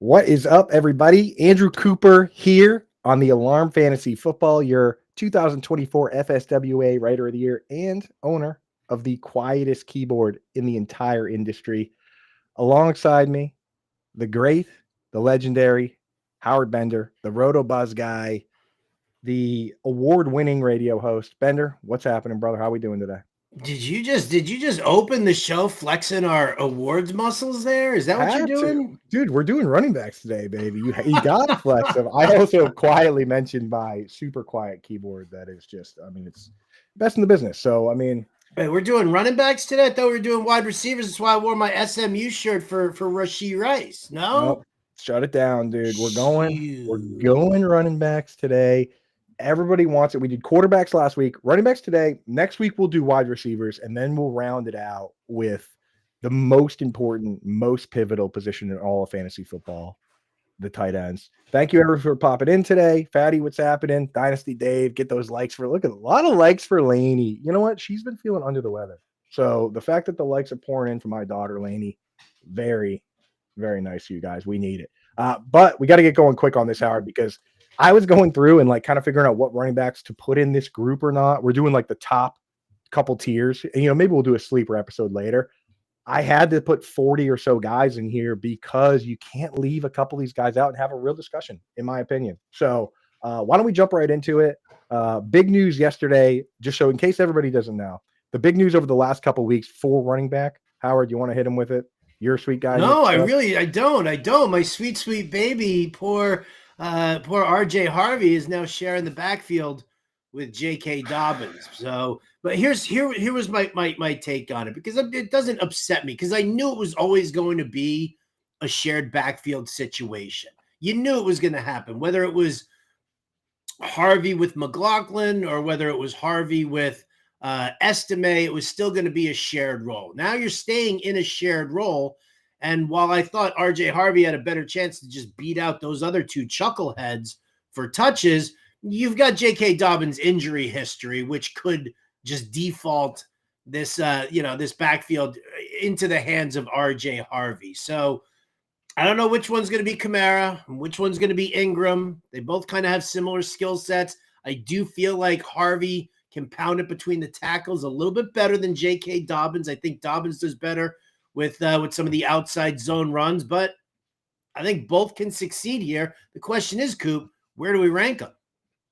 What is up, everybody? Andrew Cooper here on the Alarm Fantasy Football, your 2024 FSWA Writer of the Year and owner of the quietest keyboard in the entire industry. Alongside me, the great, the legendary Howard Bender, the Roto Buzz guy, the award-winning radio host. Bender, what's happening, brother? How we doing today? Did you just open the show flexing our awards muscles there? Is that what you're Had doing? to. Dude, we're doing running backs today, baby. You got to flex them. I also quietly mentioned my super quiet keyboard that is just, it's best in the business. So, Wait, we're doing running backs today? I thought we were doing wide receivers. That's why I wore my SMU shirt for Rashee Rice. nope, No? shut it down, dude. We're Shoot. going running backs today. Everybody wants it. We did quarterbacks last week, running backs today. Next week, we'll do wide receivers, and then we'll round it out with the most important, most pivotal position in all of fantasy football, the tight ends. Thank you everyone for popping in today. Fatty, what's happening? Dynasty Dave, get those likes for look at a lot of likes for Lainey. You know what? She's been feeling under the weather. So the fact that the likes are pouring in for my daughter Lainey, very, very nice, you guys. We need it. But we got to get going quick on this, Howard, because I was going through and like kind of figuring out what running backs to put in this group or not. We're doing like the top couple tiers. And, maybe we'll do a sleeper episode later. I had to put 40 or so guys in here because you can't leave a couple of these guys out and have a real discussion, in my opinion. So why don't we jump right into it? Big news yesterday, just so in case everybody doesn't know, the big news over the last couple of weeks for running back. Howard, you want to hit him with it? You're a sweet guy. No, I don't. My sweet baby, poor RJ Harvey is now sharing the backfield with J.K. Dobbins. So, but here was my take on it, because it doesn't upset me, because I knew it was always going to be a shared backfield situation. You knew it was going to happen, whether it was Harvey with McLaughlin or whether it was Harvey with Estime. It was still going to be a shared role. Now you're staying in a shared role. And while I thought RJ Harvey had a better chance to just beat out those other two chuckleheads for touches, you've got J.K. Dobbins' injury history, which could just default this, this backfield into the hands of RJ Harvey. So I don't know which one's going to be Kamara and which one's going to be Ingram. They both kind of have similar skill sets. I do feel like Harvey can pound it between the tackles a little bit better than J.K. Dobbins. I think Dobbins does better with some of the outside zone runs, but I think both can succeed here. The question is, Coop, where do we rank them?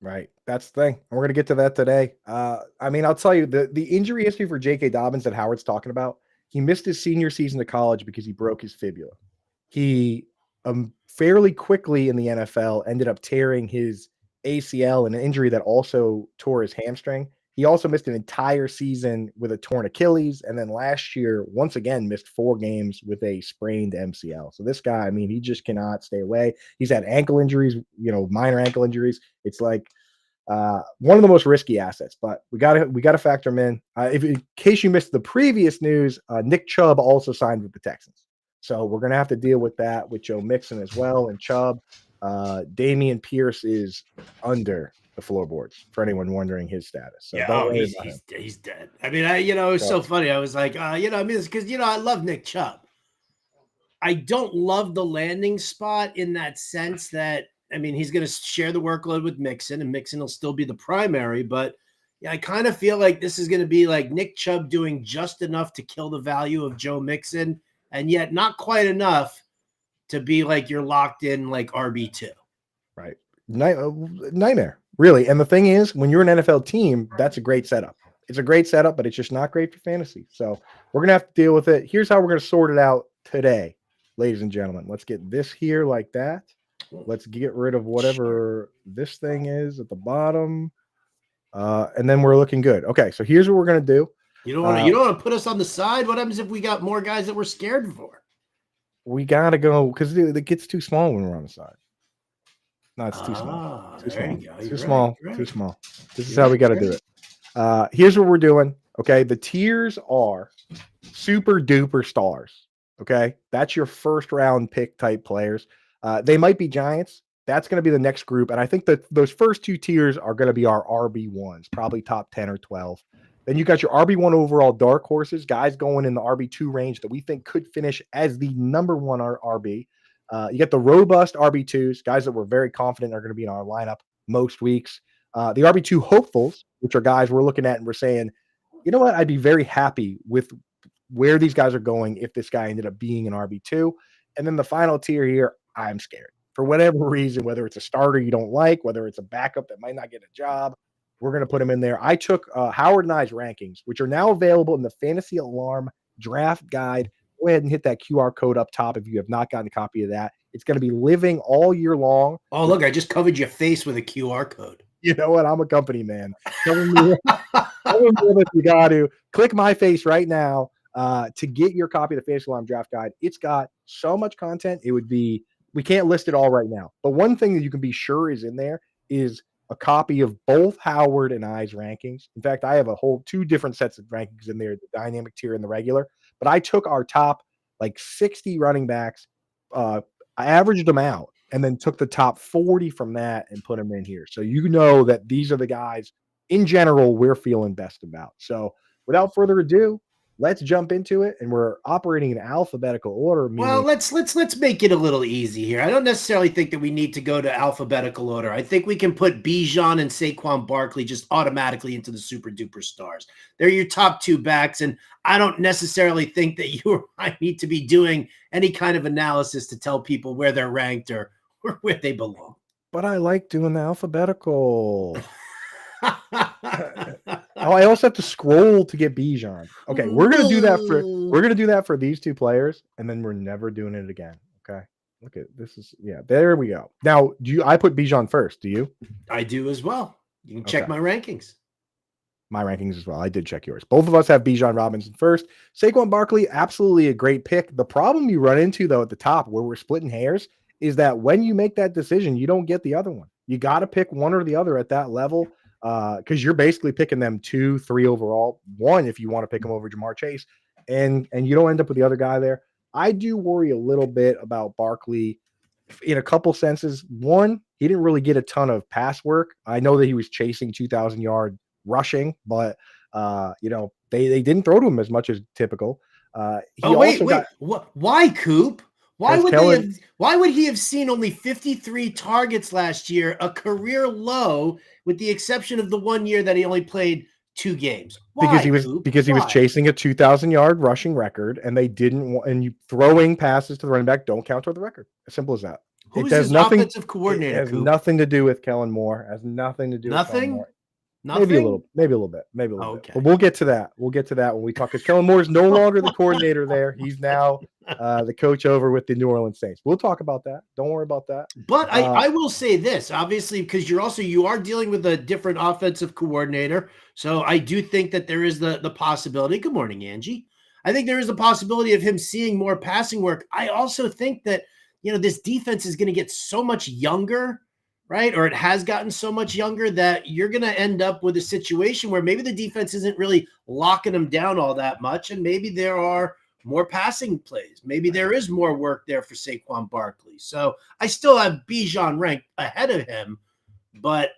Right. That's the thing. And we're going to get to that today. I'll tell you the injury history for J.K. Dobbins that Howard's talking about, he missed his senior season of college because he broke his fibula. He fairly quickly in the NFL ended up tearing his ACL, an injury that also tore his hamstring. He also missed an entire season with a torn Achilles, and then last year, once again, missed 4 games with a sprained MCL. So this guy, he just cannot stay away. He's had ankle injuries, minor ankle injuries. It's like one of the most risky assets, but we got to factor him in. In case you missed the previous news, Nick Chubb also signed with the Texans. So we're going to have to deal with that with Joe Mixon as well. And Chubb, Damian Pierce is under the floorboards for anyone wondering his status. So he's dead. It was so funny. I was like, it's because, I love Nick Chubb. I don't love the landing spot in that sense that, he's going to share the workload with Mixon, and Mixon will still be the primary, but I kind of feel like this is going to be like Nick Chubb doing just enough to kill the value of Joe Mixon, and yet not quite enough to be like you're locked in like RB2. Right. Nightmare, really. And the thing is, when you're an NFL team, that's a great setup. It's a great setup, but it's just not great for fantasy. So we're going to have to deal with it. Here's how we're going to sort it out today, ladies and gentlemen. Let's get this here like that. Let's get rid of whatever this thing is at the bottom. And then we're looking good. Okay, so here's what we're going to do. You don't want to put us on the side? What happens if we got more guys that we're scared for? We got to go because it gets too small when we're on the side. No, it's too small. Too small. Too small. This is how we got to do it. Here's what we're doing. Okay, the tiers are super duper stars. Okay, that's your first round pick type players. They might be giants. That's going to be the next group. And I think that those first 2 tiers are going to be our RB1s, probably top 10 or 12. Then you got your RB1 overall dark horses, guys going in the RB2 range that we think could finish as the number 1 RB. You get the robust RB2s, guys that we're very confident are going to be in our lineup most weeks. The RB2 hopefuls, which are guys we're looking at and we're saying, you know what, I'd be very happy with where these guys are going if this guy ended up being an RB2. And then the final tier here, I'm scared. For whatever reason, whether it's a starter you don't like, whether it's a backup that might not get a job, we're going to put him in there. I took Howard and I's rankings, which are now available in the Fantasy Alarm draft guide. Go ahead and hit that QR code up top if you have not gotten a copy of that. It's going to be living all year long. Oh, look, I just covered your face with a QR code. You know what? I'm a company man. You got to click my face right now to get your copy of the Fantasy Alarm Draft Guide. It's got so much content. We can't list it all right now. But one thing that you can be sure is in there is a copy of both Howard and I's rankings. In fact, I have a whole 2 different sets of rankings in there, the dynamic tier and the regular. But I took our top like 60 running backs, I averaged them out, and then took the top 40 from that and put them in here. So you know that these are the guys in general we're feeling best about. So without further ado, let's jump into it. And we're operating in alphabetical order. Well, let's make it a little easy here. I don't necessarily think that we need to go to alphabetical order. I think we can put Bijan and Saquon Barkley just automatically into the super duper stars. They're your top 2 backs, and I don't necessarily think that you or I need to be doing any kind of analysis to tell people where they're ranked or where they belong. But I like doing the alphabetical. Oh, I also have to scroll to get Bijan. Okay, we're gonna do that for these 2 players, and then we're never doing it again. Okay, look at this is there we go. Now, I put Bijan first? Do you? I do as well. You can check my rankings. My rankings as well. I did check yours. Both of us have Bijan Robinson first. Saquon Barkley, absolutely a great pick. The problem you run into though at the top where we're splitting hairs is that when you make that decision, you don't get the other one. You got to pick one or the other at that level. Because you're basically picking them 2, 3 overall. 1 if you want to pick them over Jamar Chase, and you don't end up with the other guy there. I do worry a little bit about Barkley in a couple senses. 1, he didn't really get a ton of pass work. I know that he was chasing 2,000-yard rushing, but they didn't throw to him as much as typical. Wait, why, Coop? Why would he have seen only 53 targets last year, a career low, with the exception of the 1 year that he only played 2 games? Why, because he was chasing a 2,000-yard rushing record, and they didn't want, and throwing passes to the running back don't count toward the record. As simple as that. Who's his offensive coordinator? It has nothing to do with Kellen Moore. It has nothing to do with Kellen Moore. Maybe a little bit. Bit. But we'll get to that. We'll get to that when we talk. Because Kellen Moore is no longer the coordinator there. He's now the coach over with the New Orleans Saints. We'll talk about that. Don't worry about that. But I will say this, obviously, because you are dealing with a different offensive coordinator. So I do think that there is the possibility. Good morning, Angie. I think there is a possibility of him seeing more passing work. I also think that, this defense is going to get so much younger, right? Or it has gotten so much younger that you're going to end up with a situation where maybe the defense isn't really locking them down all that much. And maybe there are more passing plays. Maybe there is more work there for Saquon Barkley. So I still have Bijan ranked ahead of him. But,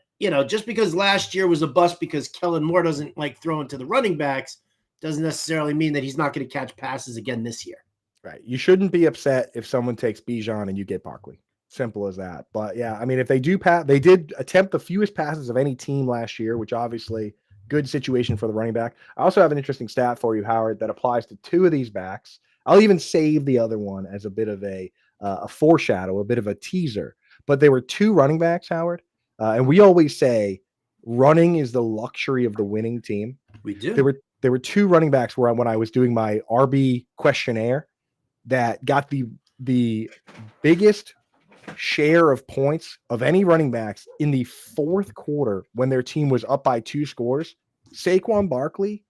just because last year was a bust because Kellen Moore doesn't like throwing to the running backs doesn't necessarily mean that he's not going to catch passes again this year. Right. You shouldn't be upset if someone takes Bijan and you get Barkley. Simple as that. But yeah, I mean, if they do they did attempt the fewest passes of any team last year, which obviously good situation for the running back. I also have an interesting stat for you, Howard, that applies to 2 of these backs. I'll even save the other one as a bit of a foreshadow, a bit of a teaser. But they were 2 running backs, Howard. And we always say running is the luxury of the winning team. We do. There were 2 running backs where when I was doing my RB questionnaire that got the biggest share of points of any running backs in the 4th quarter when their team was up by 2 scores. Saquon Barkley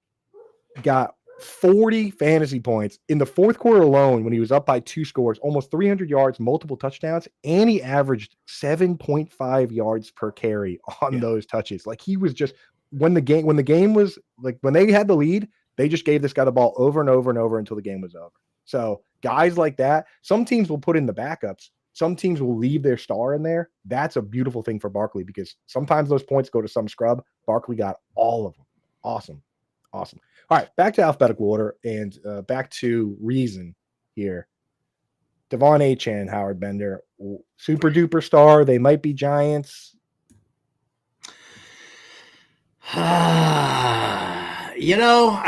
got 40 fantasy points in the 4th quarter alone when he was up by 2 scores, almost 300 yards, multiple touchdowns, and he averaged 7.5 yards per carry on those touches. Like he was just when the game was like when they had the lead, they just gave this guy the ball over and over and over until the game was over. So guys like that, some teams will put in the backups. Some teams will leave their star in there. That's a beautiful thing for Barkley because sometimes those points go to some scrub. Barkley got all of them. Awesome. All right, back to alphabetical order and back to reason here. Devon Achane, Howard Bender, super duper star. They might be giants. I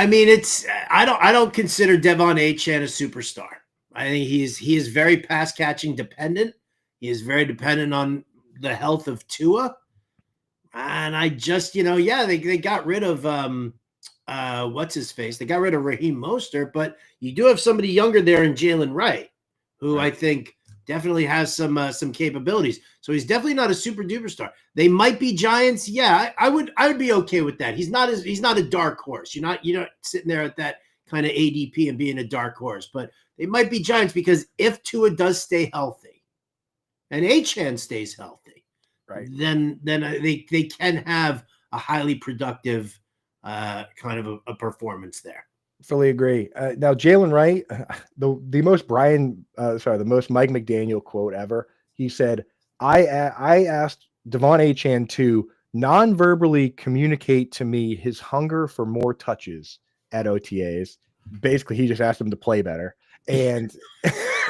mean, I don't consider Devon Achane a superstar. I think he is very pass catching dependent. He is very dependent on the health of Tua. And I just, they got rid of what's his face? They got rid of Raheem Mostert, but you do have somebody younger there in Jalen Wright, who I think definitely has some capabilities. So he's definitely not a super duper star. They might be giants. Yeah, I would be okay with that. He's not a dark horse. You're not sitting there at that kind of ADP and being a dark horse, but they might be giants because if Tua does stay healthy and Achane stays healthy, right, then they can have a highly productive kind of a performance there. Fully agree. Now, Jalen Wright, the most the most Mike McDaniel quote ever. He said, I asked Devon Achane to non-verbally communicate to me his hunger for more touches at OTAs. Basically, he just asked him to play better. And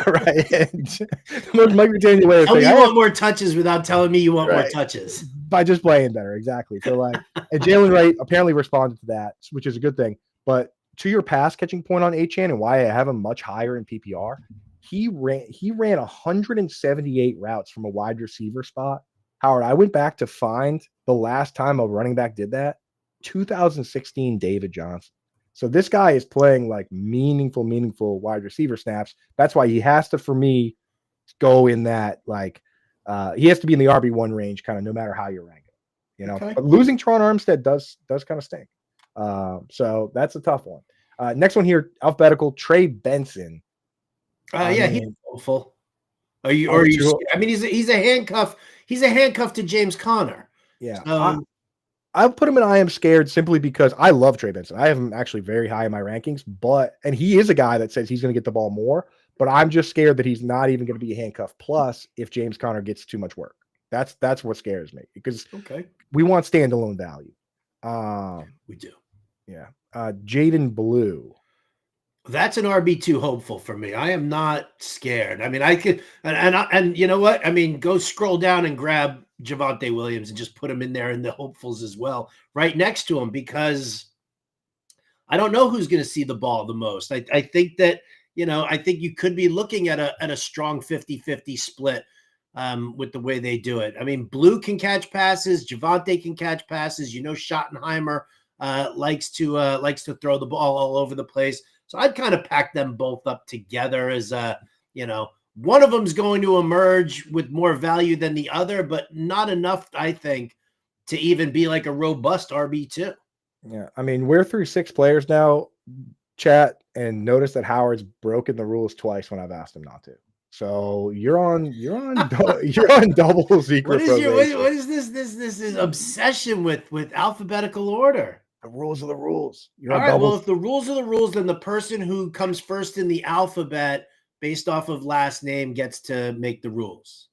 right, and the most Mike McDaniel way of saying, you want more touches without telling me you want more touches. By just playing better, exactly. So and Jalen Wright apparently responded to that, which is a good thing. But to your pass catching point on Achane and why I have him much higher in PPR, he ran 178 routes from a wide receiver spot. Howard, I went back to find the last time a running back did that, 2016 David Johnson. So this guy is playing like meaningful wide receiver snaps. That's why he has to, for me, go in that he has to be in the RB1 range, kind of no matter how you rank it. Okay. But losing Tron Armstead does kind of stink. So that's a tough one. Next one here, alphabetical, Trey Benson. He's hopeful. Are you? I mean, he's a handcuff. He's a handcuff to James Conner. Yeah. So, I'll put him in I am scared simply because I love Trey Benson. I have him actually very high in my rankings, and he is a guy that says he's going to get the ball more, but I'm just scared that he's not even going to be a handcuff plus if James Conner gets too much work. That's what scares me because we want standalone value. We do. Yeah. Jaden Blue. That's an RB2 hopeful for me. I am not scared. I mean, I could, and you know what? I mean, go scroll down and grab Javonte Williams and just put him in there in the hopefuls as well, right next to him, because I don't know who's going to see the ball the most. I think that, I think you could be looking at a strong 50-50 split with the way they do it. I mean, Blue can catch passes. Javonte can catch passes. Schottenheimer likes to throw the ball all over the place. So I'd kind of pack them both up together as one of them's going to emerge with more value than the other, but not enough, I think, to even be like a robust RB2. Yeah. I mean, we're through 6 players now, chat, and notice that Howard's broken the rules twice when I've asked him not to. So you're on double secret. What is this obsession with alphabetical order? The rules are the rules. All right. Well, if the rules are the rules, then the person who comes first in the alphabet based off of last name gets to make the rules.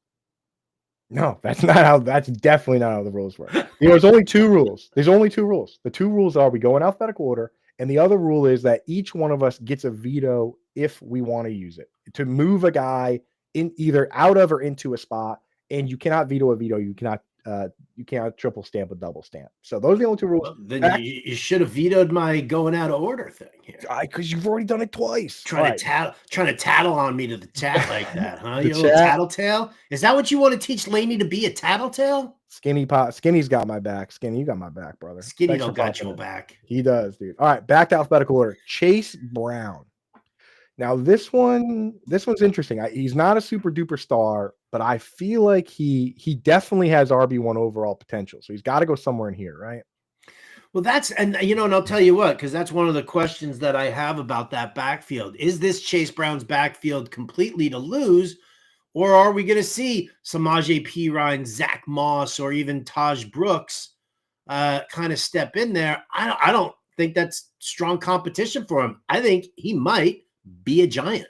No, that's definitely not how the rules work. There's only 2 rules. There's only 2 rules. The 2 rules are we go in alphabetical order, and the other rule is that each one of us gets a veto if we want to use it to move a guy in either out of or into a spot, and you cannot veto a veto. You cannot triple stamp a double stamp. So those are the only 2 rules. Well, then you should have vetoed my going out of order thing here. Because you've already done it twice. Trying to tattle on me to the chat like that, huh? You little tattletale? Is that what you want to teach Laney to be, a tattletale? Skinny's got my back. Skinny, you got my back, brother. Skinny don't got your back. He does, dude. All right, back to alphabetical order. Chase Brown. Now this one's interesting. He's not a super duper star, but I feel like he definitely has RB1 overall potential. So he's got to go somewhere in here, right? Well, and I'll tell you what, because that's one of the questions that I have about that backfield. Is this Chase Brown's backfield completely to lose, or are we going to see Samaje Perine, Zach Moss, or even Taj Brooks kind of step in there? I don't think that's strong competition for him. I think he might be a giant.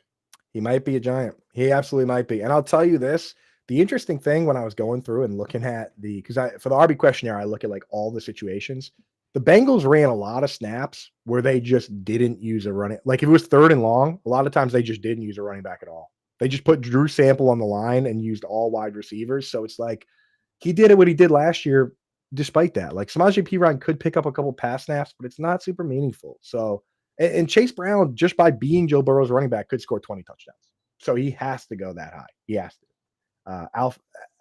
He might be a giant. He absolutely might be. And I'll tell you this, the interesting thing when I was going through and looking at for the RB questionnaire, I look at like all the situations. The Bengals ran a lot of snaps where they just didn't use a running. Like if it was 3rd and long, a lot of times they just didn't use a running back at all. They just put Drew Sample on the line and used all wide receivers. So it's like he did it what he did last year. Despite that, like Samaje Perine could pick up a couple pass snaps, but it's not super meaningful. So, and Chase Brown, just by being Joe Burrow's running back, could score 20 touchdowns. So he has to go that high. He has to.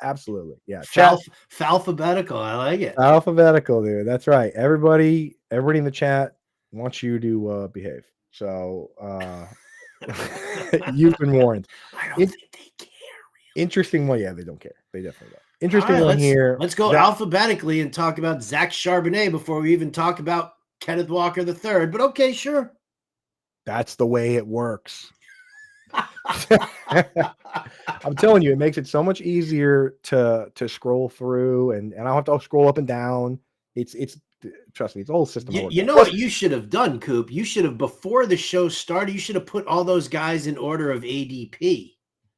Absolutely, yeah. Chat Alphabetical, I like it. alphabetical, dude. That's right. Everybody in the chat wants you to behave. So you've been warned. I don't think they care. Interesting one. Yeah, they don't care. They definitely don't. All Interesting right, one here. Let's go alphabetically and talk about Zach Charbonnet before we even talk about Kenneth Walker III. But okay, sure. That's the way it works. I'm telling you, it makes it so much easier to scroll through, and I don't have to scroll up and down. It's trust me, it's a whole system. You know what you should have done, Coop? You should have, before the show started, you should have put all those guys in order of ADP.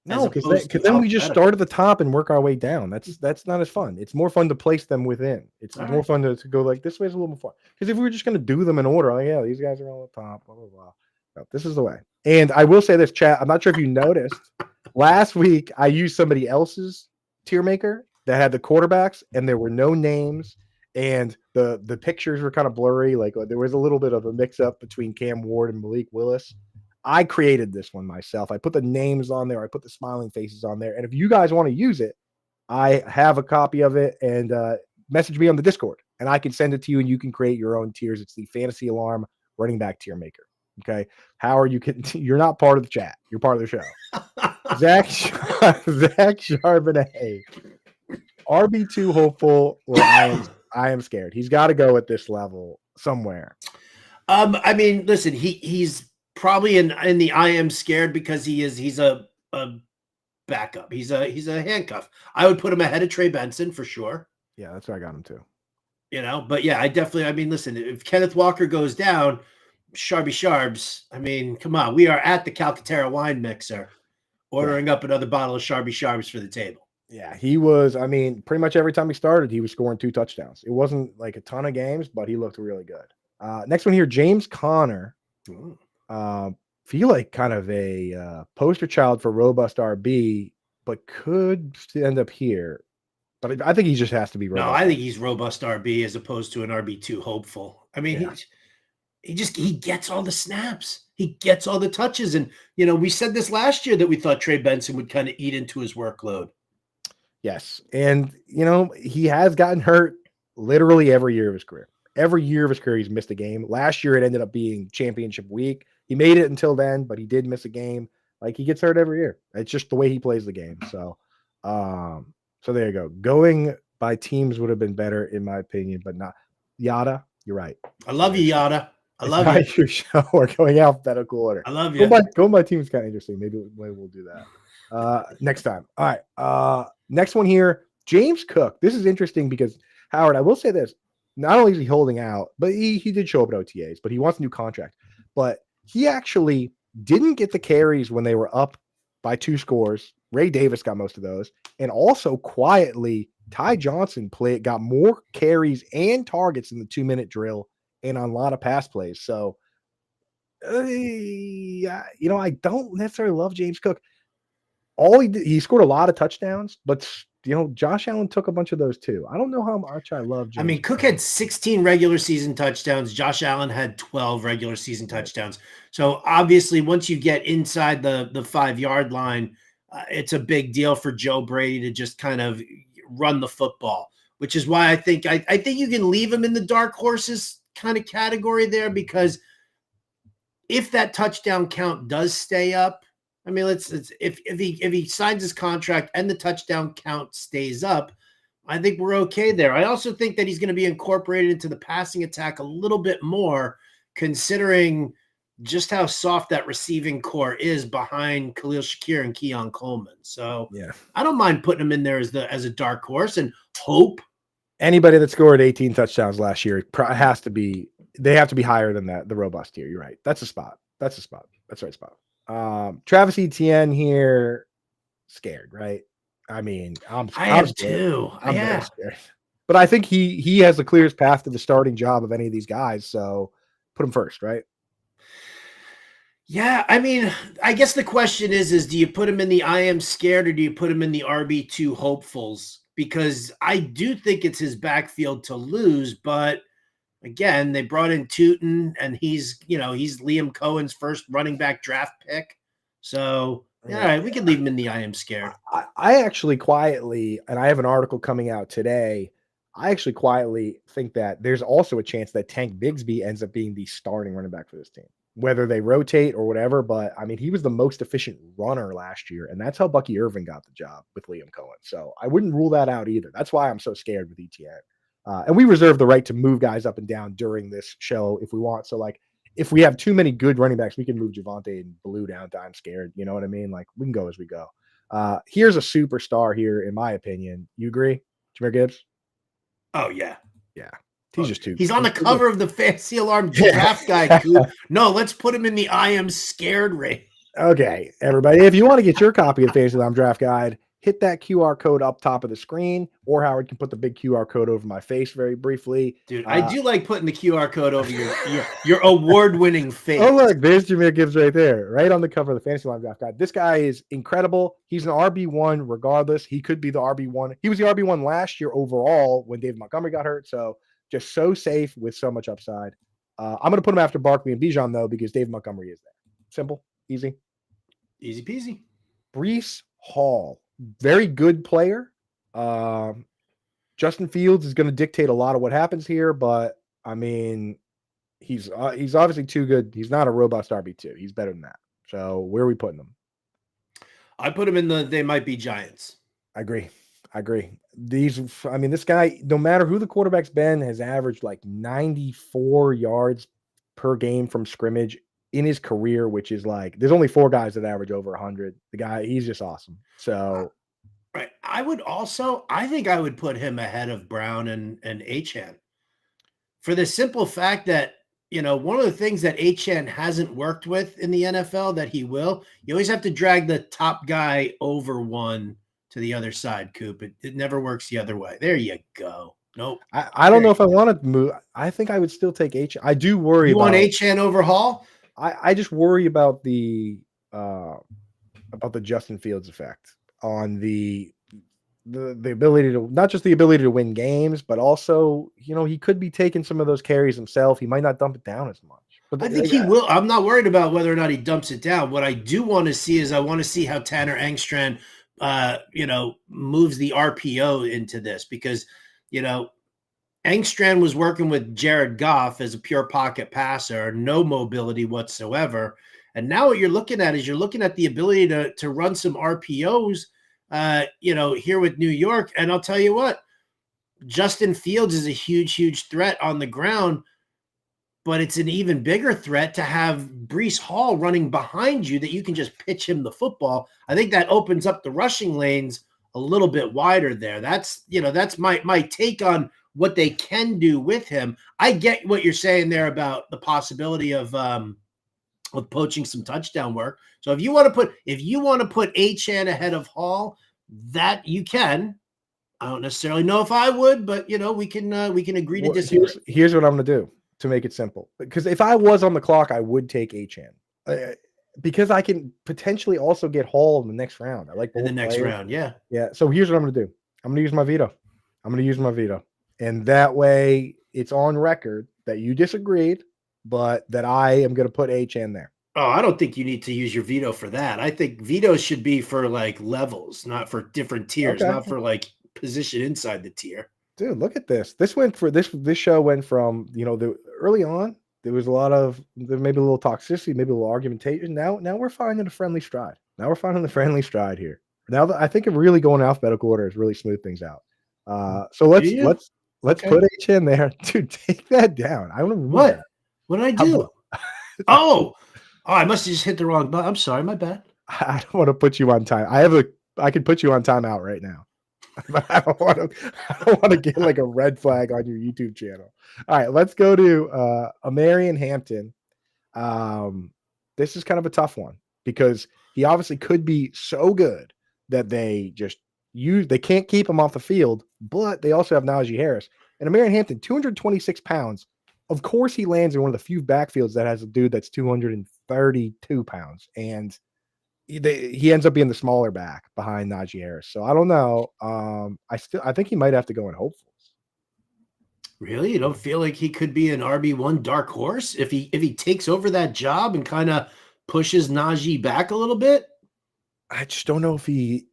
No, because then we just start at the top and work our way down. That's not as fun. It's more fun to place them within. It's more fun to go like this way is a little more fun. Because if we were just going to do them in order, like, yeah, these guys are on the top, blah, blah, blah. No, this is the way. And I will say this, chat, I'm not sure if you noticed, last week I used somebody else's tier maker that had the quarterbacks and there were no names and the pictures were kind of blurry. Like there was a little bit of a mix up between Cam Ward and Malik Willis. I created this one myself. I put the names on there. I put the smiling faces on there. And if you guys want to use it, I have a copy of it, and message me on the Discord and I can send it to you and you can create your own tiers. It's the Fantasy Alarm running back tier maker. Okay. Howard, you're not part of the chat. You're part of the show. Zach Charbonnet, RB2 hopeful. Well, I am scared. He's got to go at this level somewhere. I mean, listen, he's probably in the I am scared because he's a backup. He's a handcuff. I would put him ahead of Trey Benson for sure. Yeah, that's where I got him too. You know, but yeah, I mean, listen, if Kenneth Walker goes down, Sharby Sharbs, I mean, come on. We are at the Calcaterra wine mixer ordering up another bottle of Sharby Sharbs for the table. Yeah, he was, I mean, pretty much every time he started, he was scoring 2 touchdowns. It wasn't like a ton of games, but he looked really good. Next one here, James Conner. Feel like kind of a poster child for robust RB, but could end up here. But I think he just has to be robust. No, I think he's robust RB as opposed to an RB2 hopeful. I mean, yeah. He gets all the snaps. He gets all the touches. And, you know, we said this last year that we thought Trey Benson would kind of eat into his workload. Yes. And, you know, he has gotten hurt literally every year of his career. Every year of his career, he's missed a game. Last year, it ended up being championship week. He made it until then, but he did miss a game. Like, he gets hurt every year. It's just the way he plays the game. So, so there you go. Going by teams would have been better, in my opinion, but not. Yada, you're right. I love you, Yada. I love you. Your show. We're going alphabetical order. I love you. Going by team is kind of interesting. Maybe we'll do that next time. All right. Next one here, James Cook. This is interesting because, Howard, I will say this. Not only is he holding out, but he did show up at OTAs, but he wants a new contract. But he actually didn't get the carries when they were up by 2 scores. Ray Davis got most of those. And also quietly, Ty Johnson got more carries and targets in the 2-minute drill and on a lot of pass plays. So, you know, I don't necessarily love James Cook. He scored a lot of touchdowns, but, you know, Josh Allen took a bunch of those too. I don't know how much I love James. I mean, Cook had 16 regular season touchdowns. Josh Allen had 12 regular season touchdowns. So obviously, once you get inside the 5-yard line, it's a big deal for Joe Brady to just kind of run the football, which is why I think you can leave him in the dark horses kind of category there, because if that touchdown count does stay up, I mean, if he signs his contract and the touchdown count stays up, I think we're okay there. I also think that he's going to be incorporated into the passing attack a little bit more, considering just how soft that receiving core is behind Khalil Shakir and Keon Coleman. So yeah, I don't mind putting him in there as a dark horse and hope. Anybody that scored 18 touchdowns last year has to be. They have to be higher than that. The robust tier. You're right. That's a spot. That's the right spot. Travis Etienne here, scared, right? I mean, I'm scared too. I'm very scared. But I think he has the clearest path to the starting job of any of these guys. So put him first, right? Yeah, I mean, I guess the question is do you put him in the I am scared or do you put him in the RB2 hopefuls? Because I do think it's his backfield to lose, but again, they brought in Tootin and he's Liam Cohen's first running back draft pick. So, yeah, all Yeah. right, we can leave him in the I am scared. I actually quietly, and I have an article coming out today. I actually quietly think that there's also a chance that Tank Bigsby ends up being the starting running back for this team, whether they rotate or whatever. But I mean, he was the most efficient runner last year, and that's how Bucky Irvin got the job with Liam Cohen. So I wouldn't rule that out either. That's why I'm so scared with ETN. And we reserve the right to move guys up and down during this show if we want. So, like, if we have too many good running backs, we can move Javante and Blue down to I'm scared. You know what I mean? Like, we can go as we go. Here's a superstar here, in my opinion. You agree? Jahmyr Gibbs? Oh, yeah. Yeah. He's just too. He's on the too cover of the Fancy Alarm draft guide. No, let's put him in the I am scared ring. Okay, everybody. If you want to get your copy of the Fantasy Alarm Draft Guide, hit that QR code up top of the screen, or Howard can put the big QR code over my face very briefly. Dude, I do like putting the QR code over your award-winning face. Oh, look, there's Jahmyr Gibbs right there, right on the cover of the Fantasy Alarm Draft Guide. This guy is incredible. He's an RB1 regardless. He could be the RB1. He was the RB1 last year overall when David Montgomery got hurt. So just so safe with so much upside. I'm going to put him after Barkley and Bijan, though, because David Montgomery is there. Simple, easy. Easy peasy. Breece Hall, very good player. Justin Fields is going to dictate a lot of what happens here, but I mean, he's obviously too good. He's not a robust RB2. He's better than that. So where are we putting him? I put him in the they might be Giants. I agree. This guy, no matter who the quarterback's been, has averaged like 94 yards per game from scrimmage in his career, which is like, there's only 4 guys that average over 100. The guy, he's just awesome. So, right. I think I would put him ahead of Brown and Achane for the simple fact that, one of the things that Achane hasn't worked with in the NFL that he will, you always have to drag the top guy over one to the other side, Coop. It never works the other way. There you go. Nope. I don't know if I want to move. I think I would still take Achane. I do worry. You want Achane over Hall? I just worry about the Justin Fields effect on the ability to, not just the ability to win games, but also, he could be taking some of those carries himself. He might not dump it down as much. But I think he will. I'm not worried about whether or not he dumps it down. What I do want to see is I want to see how Tanner Engstrand, moves the RPO into this because, Engstrand was working with Jared Goff as a pure pocket passer, no mobility whatsoever. And now what you're looking at is the ability to run some RPOs, here with New York. And I'll tell you what, Justin Fields is a huge, huge threat on the ground, but it's an even bigger threat to have Breece Hall running behind you that you can just pitch him the football. I think that opens up the rushing lanes a little bit wider there. That's my take on what they can do with him. I get what you're saying there about the possibility of poaching some touchdown work. So if you want to put Achane ahead of Hall, that you can. I don't necessarily know if I would, but we can agree to disagree. Here's what I'm going to do to make it simple. Because if I was on the clock, I would take Achane. Because I can potentially also get Hall in the next round. I like both in the next players. round, yeah. Yeah. So here's what I'm going to do. I'm going to use my veto. And that way it's on record that you disagreed, but that I am going to put Achane there. Oh, I don't think you need to use your veto for that. I think vetoes should be for like levels, not for different tiers, not for like position inside the tier. Dude, look at this. This show went from, the early on, there was maybe a little toxicity, maybe a little argumentation. Now we're finding a friendly stride. Now we're finding the friendly stride here. Now that I think of really going alphabetical order has really smoothed things out. So let's put H in there. Dude, take that down. I don't know what. What did I do? Oh, I must have just hit the wrong button. I'm sorry, my bad. I don't want to put you on time. I can put you on timeout right now. But I don't want to get like a red flag on your YouTube channel. All right, let's go to Amarian Hampton. This is kind of a tough one because he obviously could be so good that they can't keep him off the field, but they also have Najee Harris. And Amarian Hampton, 226 pounds, of course he lands in one of the few backfields that has a dude that's 232 pounds, and he ends up being the smaller back behind Najee Harris. So I don't know. I think he might have to go in hopefuls. Really? You don't feel like he could be an RB1 dark horse if he takes over that job and kind of pushes Najee back a little bit? I just don't know if he.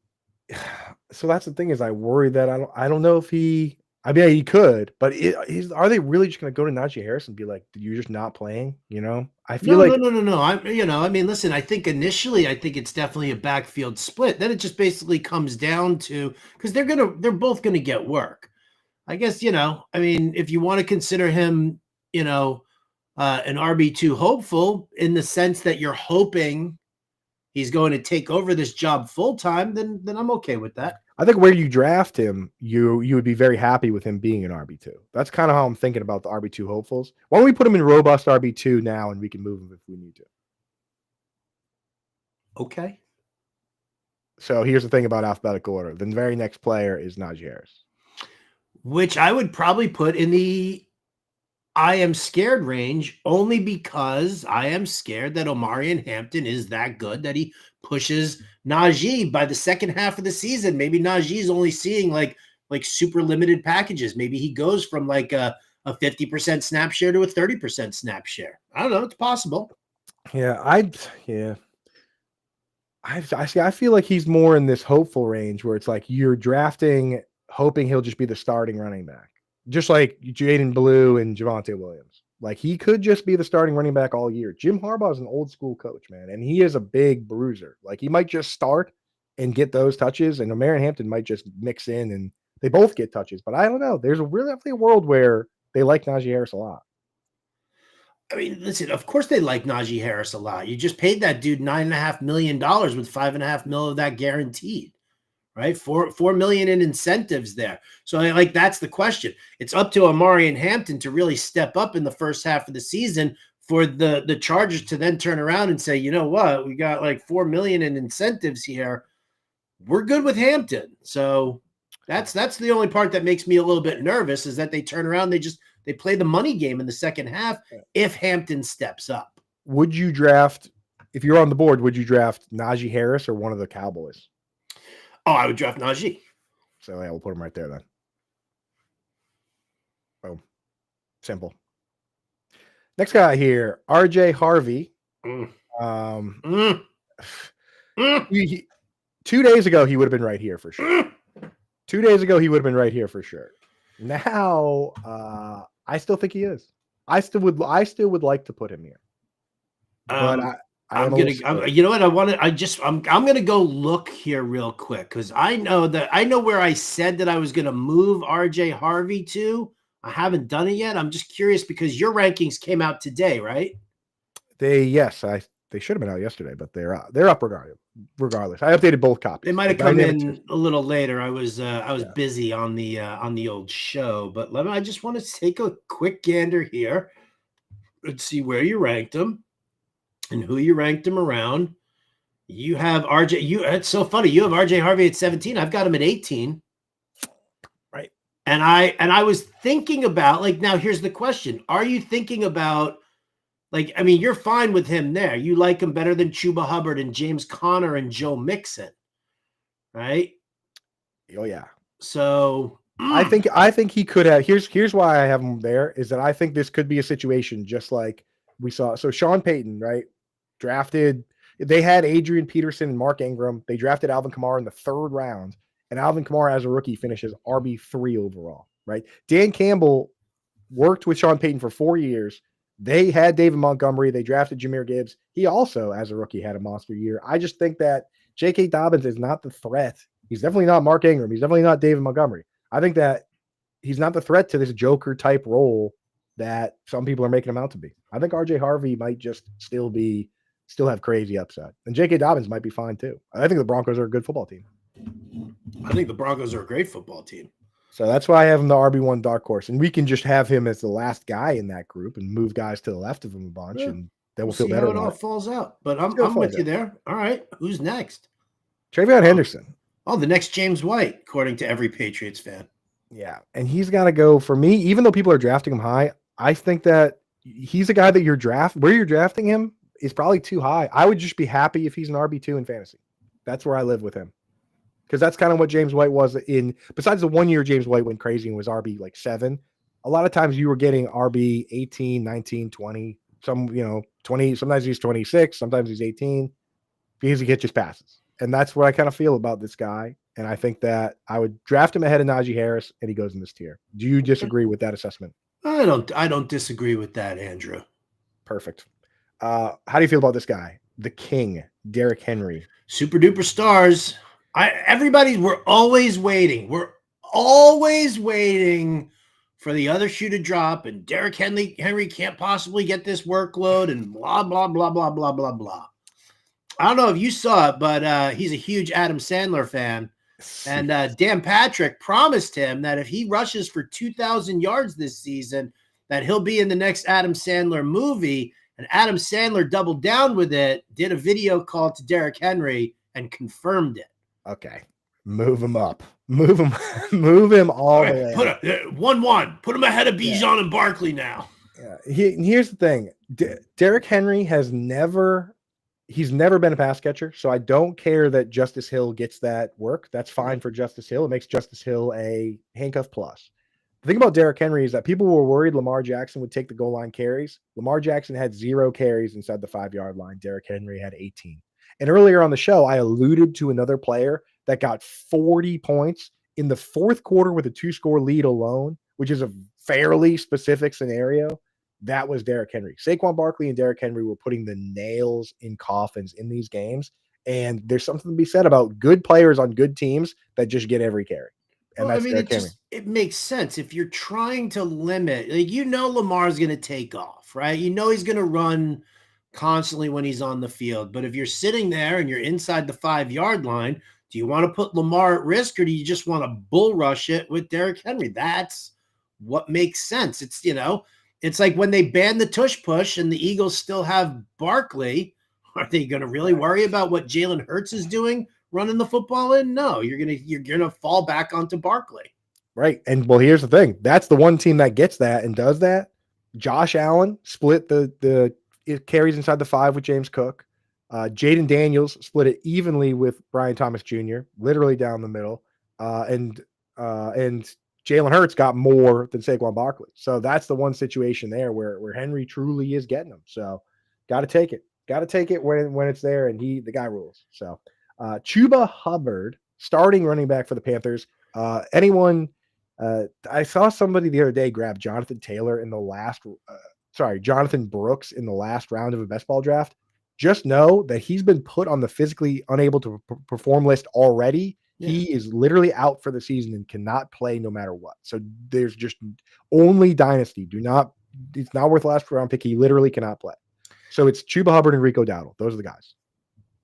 So that's the thing, is I worry that I don't know if he. I mean, he could, but are they really just going to go to Najee Harris and be like, "You're just not playing"? I feel No, no, like no, no, no. I mean, listen, I think initially, I think it's definitely a backfield split. Then it just basically comes down to, because they're both gonna get work. I guess, I mean, if you want to consider him, an RB2 hopeful in the sense that you're hoping he's going to take over this job full time, then I'm okay with that. I think where you draft him, you would be very happy with him being an RB2. That's kind of how I'm thinking about the RB2 hopefuls. Why don't we put him in robust RB2 now, and we can move him if we need to. Okay. So here's the thing about alphabetical order. The very next player is Najee Harris, Which I would probably put in the I am scared range, only because I am scared that Omarion Hampton is that good that he pushes Najee by the second half of the season. Maybe Najee is only seeing like super limited packages. Maybe he goes from like a 50% snap share to a 30% snap share. I don't know. It's possible. Yeah, I see. I feel like he's more in this hopeful range where it's like you're drafting, hoping he'll just be the starting running back, just like Jaden Blue and Javonte Williams. Like he could just be the starting running back all year. Jim Harbaugh is an old school coach, man, and he is a big bruiser. Like he might just start and get those touches, and Omarion Hampton might just mix in and they both get touches. But I don't know. There's really definitely a world where they like Najee Harris a lot. I mean, listen, of course they like Najee Harris a lot. You just paid that dude $9.5 million with $5.5 million of that guaranteed, right? $4 million in incentives there. So like that's the question. It's up to Omarion Hampton to really step up in the first half of the season for the Chargers to then turn around and say, you know what, we got like $4 million in incentives here. We're good with Hampton. So that's the only part that makes me a little bit nervous, is that they turn around, they play the money game in the second half if Hampton steps up. Would you draft, if you're on the board, would you draft Najee Harris or one of the Cowboys? Oh, I would draft Najee. So yeah, we'll put him right there then. Boom. Simple. Next guy here, RJ Harvey. Mm. 2 days ago, he would have been right here for sure. 2 days ago, he would have been right here for sure. Now, I still think he is. I still would like to put him here. But I'm gonna go look here real quick, because I know where I said that I was gonna move RJ Harvey to. I haven't done it yet. I'm just curious because your rankings came out today, right? They should have been out yesterday, but they're up regardless. I updated both copies. They might have come in a little later. I was busy on the old show, but I just want to take a quick gander here. Let's see where you ranked them and who you ranked them around. You have RJ. It's so funny. You have RJ Harvey at 17. I've got him at 18. Right. And I was thinking about, like, now here's the question. Are you thinking about, like, I mean, you're fine with him there. You like him better than Chuba Hubbard and James Conner and Joe Mixon, right? Oh yeah. So I think he could have. Here's why I have him there, is that I think this could be a situation just like we saw. So Sean Payton, right, drafted. They had Adrian Peterson and Mark Ingram. They drafted Alvin Kamara in the 3rd round, and Alvin Kamara as a rookie finishes RB3 overall. Right. Dan Campbell worked with Sean Payton for 4 years. They had David Montgomery. They drafted Jahmyr Gibbs. He also, as a rookie, had a monster year. I just think that J.K. Dobbins is not the threat. He's definitely not Mark Ingram. He's definitely not David Montgomery. I think that he's not the threat to this Joker type role that some people are making him out to be. I think RJ Harvey might just still have crazy upside. And J.K. Dobbins might be fine too. I think the Broncos are a good football team. I think the Broncos are a great football team. So that's why I have him the RB1 dark horse. And we can just have him as the last guy in that group and move guys to the left of him a bunch, and then we'll feel better. How it all falls out. But I'm with you there. All right. Who's next? Travion Henderson. Oh, the next James White, according to every Patriots fan. Yeah. And he's got to go, for me, even though people are drafting him high, I think that he's a guy that where you're drafting him is probably too high. I would just be happy if he's an RB2 in fantasy. That's where I live with him. Because that's kind of what James White was besides the 1 year James White went crazy and was RB like 7. A lot of times you were getting RB 18, 19, 20, 20, sometimes he's 26, sometimes he's 18 because he catches passes. And that's what I kind of feel about this guy. And I think that I would draft him ahead of Najee Harris and he goes in this tier. Do you disagree with that assessment? I don't disagree with that, Andrew. Perfect. How do you feel about this guy? The king, Derrick Henry. Super duper stars. We're always waiting. We're always waiting for the other shoe to drop, and Derrick Henry can't possibly get this workload, and blah, blah, blah, blah, blah, blah, blah. I don't know if you saw it, but he's a huge Adam Sandler fan. And Dan Patrick promised him that if he rushes for 2,000 yards this season, that he'll be in the next Adam Sandler movie. And Adam Sandler doubled down with it, did a video call to Derrick Henry, and confirmed it. Okay. Move him up. Move him all the way. Put 1-1. Put him ahead of Bijan and Barkley now. Yeah. Here's the thing. Derrick Henry he's never been a pass catcher, so I don't care that Justice Hill gets that work. That's fine for Justice Hill. It makes Justice Hill a handcuff plus. The thing about Derrick Henry is that people were worried Lamar Jackson would take the goal line carries. Lamar Jackson had 0 carries inside the 5-yard line. Derrick Henry had 18. And earlier on the show, I alluded to another player that got 40 points in the fourth quarter with a 2-score lead alone, which is a fairly specific scenario. That was Derrick Henry. Saquon Barkley and Derrick Henry were putting the nails in coffins in these games. And there's something to be said about good players on good teams that just get every carry. And it makes sense. If you're trying to limit, Lamar's going to take off, right? He's going to run constantly when he's on the field. But if you're sitting there and you're inside the 5-yard line, do you want to put Lamar at risk, or do you just want to bull rush it with Derrick Henry? That's what makes sense. It's like when they banned the tush push and the Eagles still have Barkley. Are they going to really worry about what Jalen Hurts is doing running the football in? No, you're gonna fall back onto Barkley. Right. And well, here's the thing. That's the one team that gets that and does that. Josh Allen split the carries inside the 5 with James Cook. Jaden Daniels split it evenly with Brian Thomas Jr., literally down the middle. And Jalen Hurts got more than Saquon Barkley. So that's the one situation there where Henry truly is getting them. So got to take it. Got to take it when it's there, and the guy rules. So Chuba Hubbard, starting running back for the Panthers. I saw somebody the other day grab Jonathan Brooks in the last round of a best ball draft. Just know that he's been put on the physically unable to perform list already. Yeah. He is literally out for the season and cannot play no matter what. So there's just only dynasty. It's not worth last round pick. He literally cannot play. So it's Chuba Hubbard and Rico Dowdle. Those are the guys.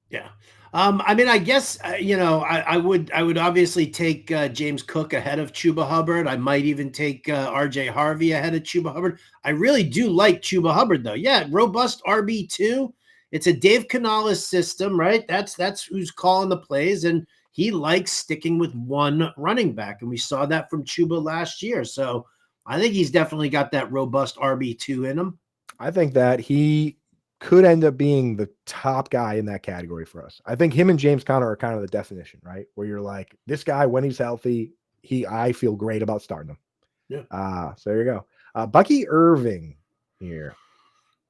Yeah. I guess, I would obviously take James Cook ahead of Chuba Hubbard. I might even take RJ Harvey ahead of Chuba Hubbard. I really do like Chuba Hubbard, though. Yeah, robust RB2. It's a Dave Canales system, right? That's who's calling the plays, and he likes sticking with one running back, and we saw that from Chuba last year. So I think he's definitely got that robust RB2 in him. I think that he could end up being the top guy in that category for us. I think him and James Conner are kind of the definition, right? Where you're like, this guy, when he's healthy, I feel great about starting him. Yeah. So there you go. Bucky Irving here.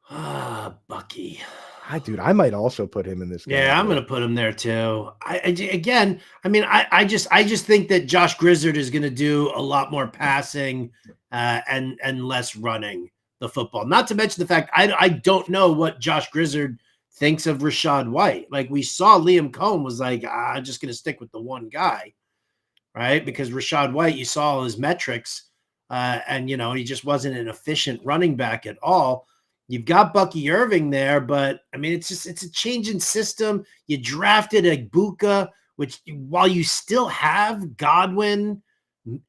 Bucky. I might also put him in this game. Yeah, I'm going to put him there too. I just think that Josh Grizzard is going to do a lot more passing and less running the football. Not to mention the fact I don't know what Josh Grizzard thinks of Rachaad White. Like we saw Liam Cohn was like, I'm just going to stick with the one guy, right? Because Rachaad White, you saw all his metrics, and he just wasn't an efficient running back at all. You've got Bucky Irving there, but it's a change in system. You drafted Egbuka, which while you still have Godwin,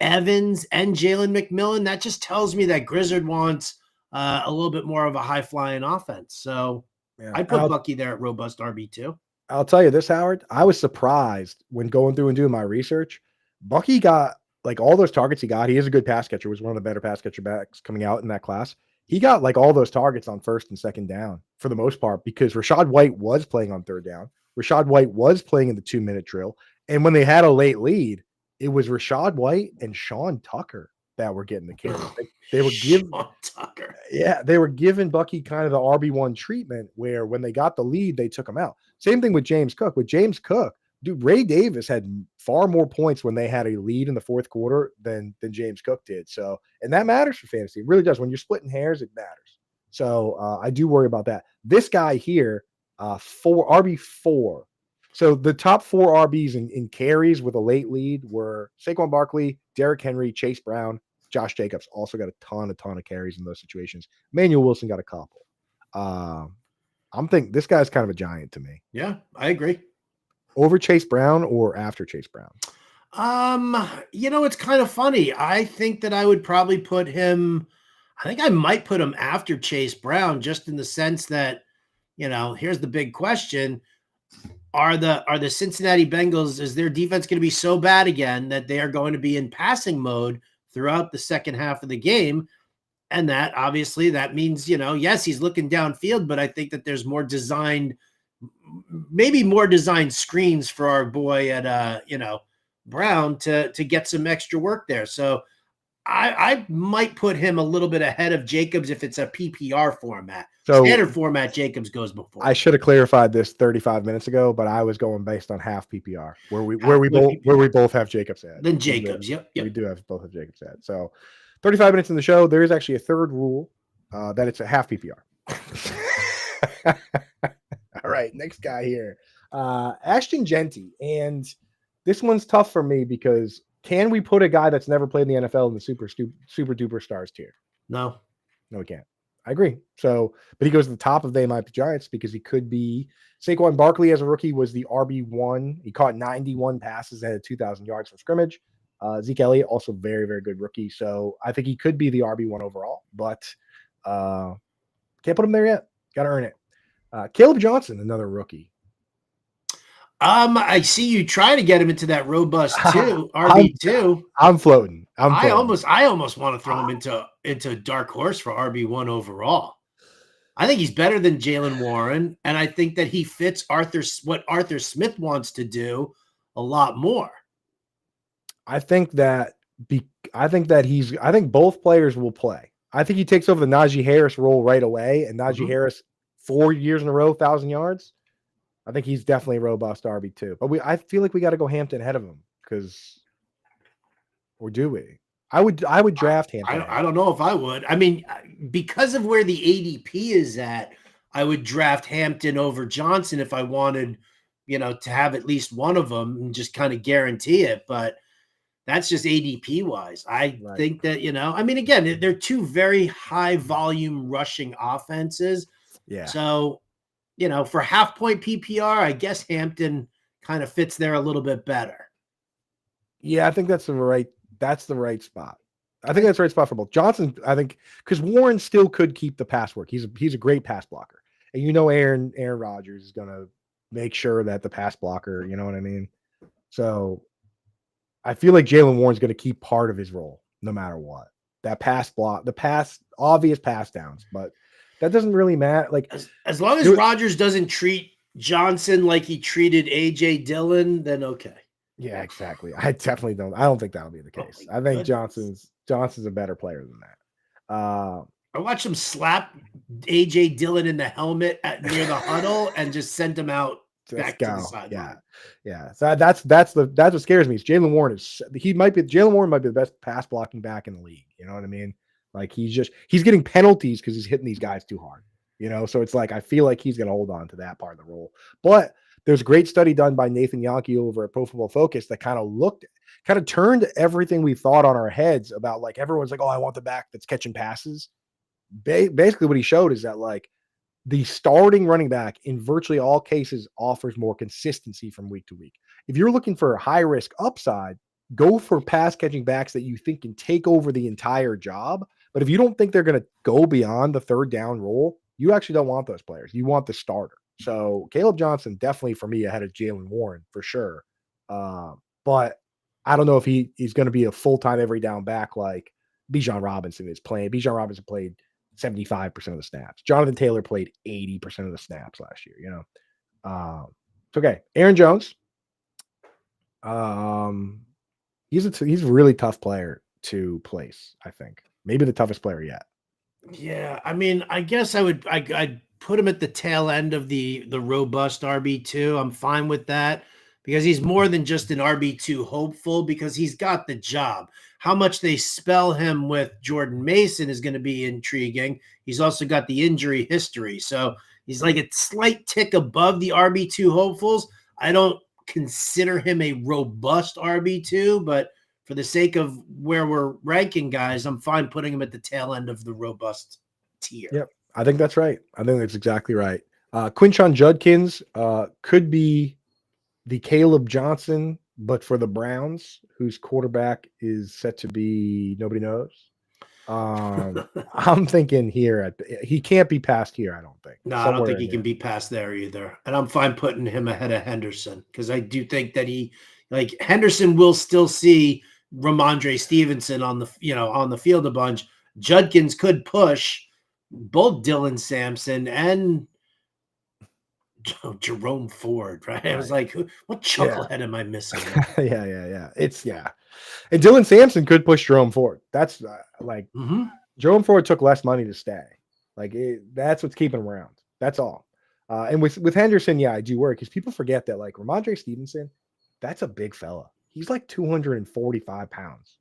Evans, and Jalen McMillan, that just tells me that Grizzard wants a little bit more of a high-flying offense. So yeah, I put Bucky there at robust RB2. I'll tell you this, Howard. I was surprised when going through and doing my research. Bucky got like all those targets he got, he is a good pass catcher, was one of the better pass catcher backs coming out in that class. He got like all those targets on first and second down for the most part because Rashad White was playing on third down. Rashad White was playing in the 2-minute drill. And when they had a late lead, it was Rashad White and Sean Tucker that were getting the carries. They were giving Sean Tucker. Yeah, they were giving Bucky kind of the RB1 treatment where when they got the lead, they took him out. Same thing with James Cook. With James Cook, dude, Ray Davis had far more points when they had a lead in the fourth quarter than James Cook did. So, and that matters for fantasy. It really does. When you're splitting hairs, it matters. So I do worry about that. This guy here, RB4. So the top 4 RBs in carries with a late lead were Saquon Barkley, Derrick Henry, Chase Brown, Josh Jacobs also got a ton of carries in those situations. Emmanuel Wilson got a couple. I'm thinking this guy's kind of a giant to me. Yeah, I agree. Over Chase Brown or after Chase Brown? It's kind of funny. I think that I would probably put him. I think I might put him after Chase Brown, just in the sense that, here's the big question: Are the Cincinnati Bengals, is their defense going to be so bad again that they are going to be in passing mode throughout the second half of the game? And that obviously that means, yes, he's looking downfield, but I think that there's maybe more designed screens for our boy at Brown to get some extra work there. So I might put him a little bit ahead of Jacobs if it's a PPR format. So standard format, Jacobs goes before. I should have clarified this 35 minutes ago, but I was going based on half PPR, where we both have Jacobs at. Then Jacobs, yep. We do both have Jacobs at. So 35 minutes in the show, there is actually a third rule that it's a half PPR. All right, next guy here, Ashton Genty, and this one's tough for me because can we put a guy that's never played in the NFL in the super duper stars tier? No, we can't. I agree. So, but he goes to the top of the might be Giants because he could be. Saquon Barkley as a rookie was the RB1. He caught 91 passes and had 2,000 yards from scrimmage. Zeke Elliott, also very, very good rookie. So I think he could be the RB1 overall, but can't put him there yet. Got to earn it. Caleb Johnson, another rookie. I see you trying to get him into that robust RB2. I'm floating. I almost want to throw him into dark horse for RB1 overall. I think he's better than Jaylen Warren, and I think that he fits what Arthur Smith wants to do a lot more. I think both players will play. I think he takes over the Najee Harris role right away, and Najee Harris 4 years in a row, 1,000 yards. I think he's definitely a robust RB2. But I feel like we got to go Hampton ahead of him or do we? I would draft Hampton. I don't know if I would. I mean, because of where the ADP is at, I would draft Hampton over Johnson if I wanted, to have at least one of them and just kind of guarantee it. But that's just ADP wise. I think that, again, they're two very high volume rushing offenses. Yeah. So, for half point PPR, I guess Hampton kind of fits there a little bit better. Yeah, I think that's the right spot. I think that's the right spot for both. Johnson, I think, because Warren still could keep the pass work. He's a great pass blocker. And Aaron Rodgers is gonna make sure that the pass blocker, you know what I mean? So I feel like Jaylen Warren's gonna keep part of his role no matter what. That pass block, obvious pass downs, but that doesn't really matter. Like as long as Rodgers doesn't treat Johnson like he treated AJ Dillon, then okay. Yeah, exactly. I don't think that'll be the case. I think Johnson's a better player than that. I watched him slap AJ Dillon in the helmet near the huddle and just send him out back to the sideline. Yeah. So that's what scares me. Jaylen Warren Jaylen Warren might be the best pass blocking back in the league. You know what I mean? Like he's getting penalties because he's hitting these guys too hard. So it's like I feel like he's going to hold on to that part of the role. But there's a great study done by Nathan Yankee over at Pro Football Focus that kind of turned everything we thought on our heads about, like, everyone's like, oh, I want the back that's catching passes. Basically what he showed is that, like, the starting running back in virtually all cases offers more consistency from week to week. If you're looking for high risk upside, go for pass catching backs that you think can take over the entire job. But if you don't think they're going to go beyond the third down role, you actually don't want those players. You want the starter. So Caleb Johnson definitely for me ahead of Jaylen Warren for sure. But I don't know if he's going to be a full-time every down back like Bijan Robinson is playing. Bijan Robinson played 75% of the snaps. Jonathan Taylor played 80% of the snaps last year, you know. It's okay. Aaron Jones. He's a really tough player to place, I think. Maybe the toughest player yet. Yeah, I mean, I guess I'd put him at the tail end of the robust RB2. I'm fine with that because he's more than just an RB2 hopeful because he's got the job. How much they spell him with Jordan Mason is going to be intriguing. He's also got the injury history. So he's like a slight tick above the RB2 hopefuls. I don't consider him a robust RB2, but for the sake of where we're ranking guys, I'm fine putting him at the tail end of the robust tier. Yep. I think that's right. I think that's exactly right. Quinshon Judkins could be the Caleb Johnson, but for the Browns, whose quarterback is set to be nobody knows. I'm thinking here he can't be passed here, I don't think. No, I don't think he can be past there either. And I'm fine putting him ahead of Henderson because I do think that Henderson will still see Ramondre Stevenson on the field a bunch. Judkins could push both Dylan Sampson and Jerome Ford, right? I was like, what chucklehead am I missing? Yeah. And Dylan Sampson could push Jerome Ford. That's Jerome Ford took less money to stay. That's what's keeping him around. That's all. And with Henderson, yeah, I do worry because people forget that Ramondre Stevenson, that's a big fella. He's like 245 pounds.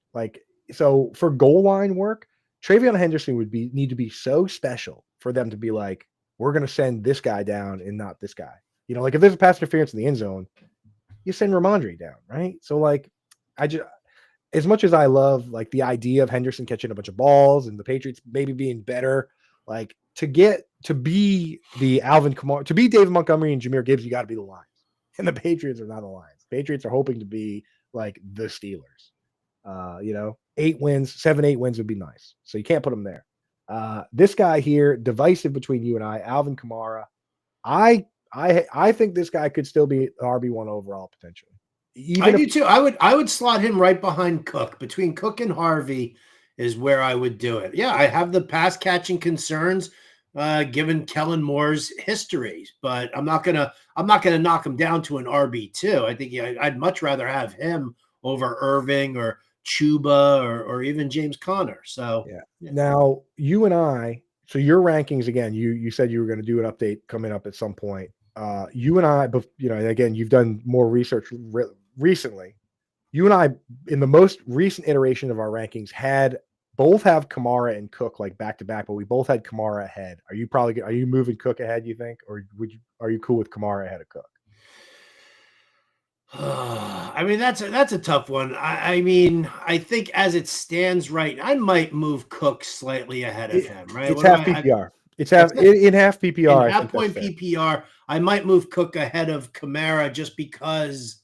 So for goal line work, Travion Henderson would need to be so special for them to be like, we're going to send this guy down and not this guy. If there's a pass interference in the end zone, you send Ramondre down, right? So as much as I love the idea of Henderson catching a bunch of balls and the Patriots maybe being better, to be the Alvin Kamara, to be David Montgomery and Jahmyr Gibbs, you got to be the Lions. And the Patriots are not the Lions. Patriots are hoping to be like the Steelers. 8 wins, 7-8 wins would be nice. So you can't put them there. This guy here, divisive between you and I, Alvin Kamara. I think this guy could still be RB1 overall potentially. I do too. I would slot him right behind Cook. Between Cook and Harvey is where I would do it. Yeah, I have the pass catching concerns given Kellen Moore's history, but I'm not gonna knock him down to an RB2. I think I'd much rather have him over Irving or Chuba or even James Conner. So yeah. Now you and I, so your rankings again, you said you were going to do an update coming up at some point. You and I, again, you've done more research recently. You and I, in the most recent iteration of our rankings, both have Kamara and Cook back to back, but we both had Kamara ahead. Are you moving Cook ahead, you think, or are you cool with Kamara ahead of Cook? I mean, that's a tough one. I mean, I think as it stands right, I might move Cook slightly ahead of him, right? It's half PPR. It's half in half PPR. In half point PPR, I might move Cook ahead of Kamara just because,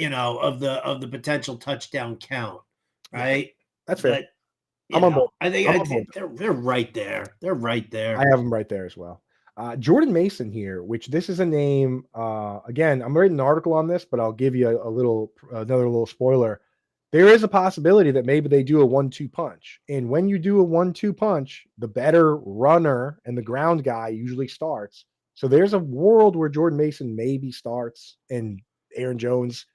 of the potential touchdown count, right? That's fair. But, I'm on board. I think they're right there. They're right there. I have them right there as well. Jordan Mason here, which this is a name. Again, I'm writing an article on this, but I'll give you another little spoiler. There is a possibility that maybe they do a 1-2 punch. And when you do a 1-2 punch, the better runner and the ground guy usually starts. So there's a world where Jordan Mason maybe starts and Aaron Jones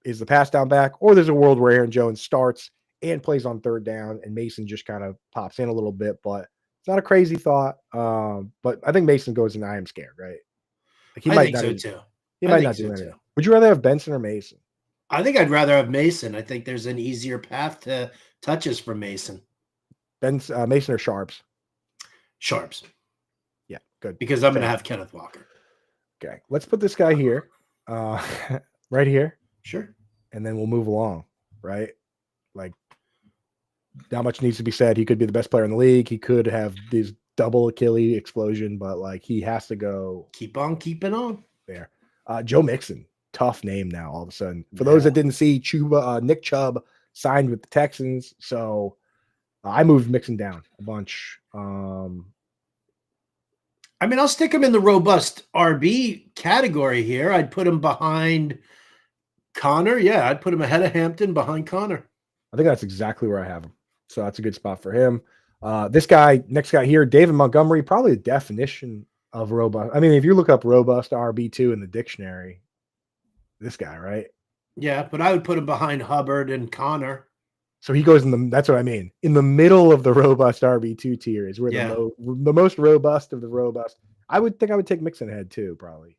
is the pass down back, or there's a world where Aaron Jones starts and plays on third down and Mason just kind of pops in a little bit, but it's not a crazy thought. But I think Mason goes and I am scared, right? I think so too. He might not do anything. Would you rather have Benson or Mason? I think I'd rather have Mason. I think there's an easier path to touches for Mason. Mason or Sharps? Sharps. Yeah, good. Because I'm going to have Kenneth Walker. Okay, let's put this guy here, right here. Sure. And then we'll move along, right? Not much needs to be said. He could be the best player in the league. He could have this double Achilles explosion, but he has to go. Keep on keeping on. There. Joe Mixon. Tough name now all of a sudden. For those that didn't see, Nick Chubb signed with the Texans. So I moved Mixon down a bunch. I mean, I'll stick him in the robust RB category here. I'd put him behind Connor, yeah, I'd put him ahead of Hampton, behind Connor. I think that's exactly where I have him. So that's a good spot for him. This guy, next guy here, David Montgomery, probably the definition of robust. I mean, if you look up robust RB2 in the dictionary, this guy, right? Yeah, but I would put him behind Hubbard and Connor. So he goes in the. That's what I mean. In the middle of the robust RB2 tier is where Yeah. the most robust of the robust. I would think I would take Mixon ahead too, probably.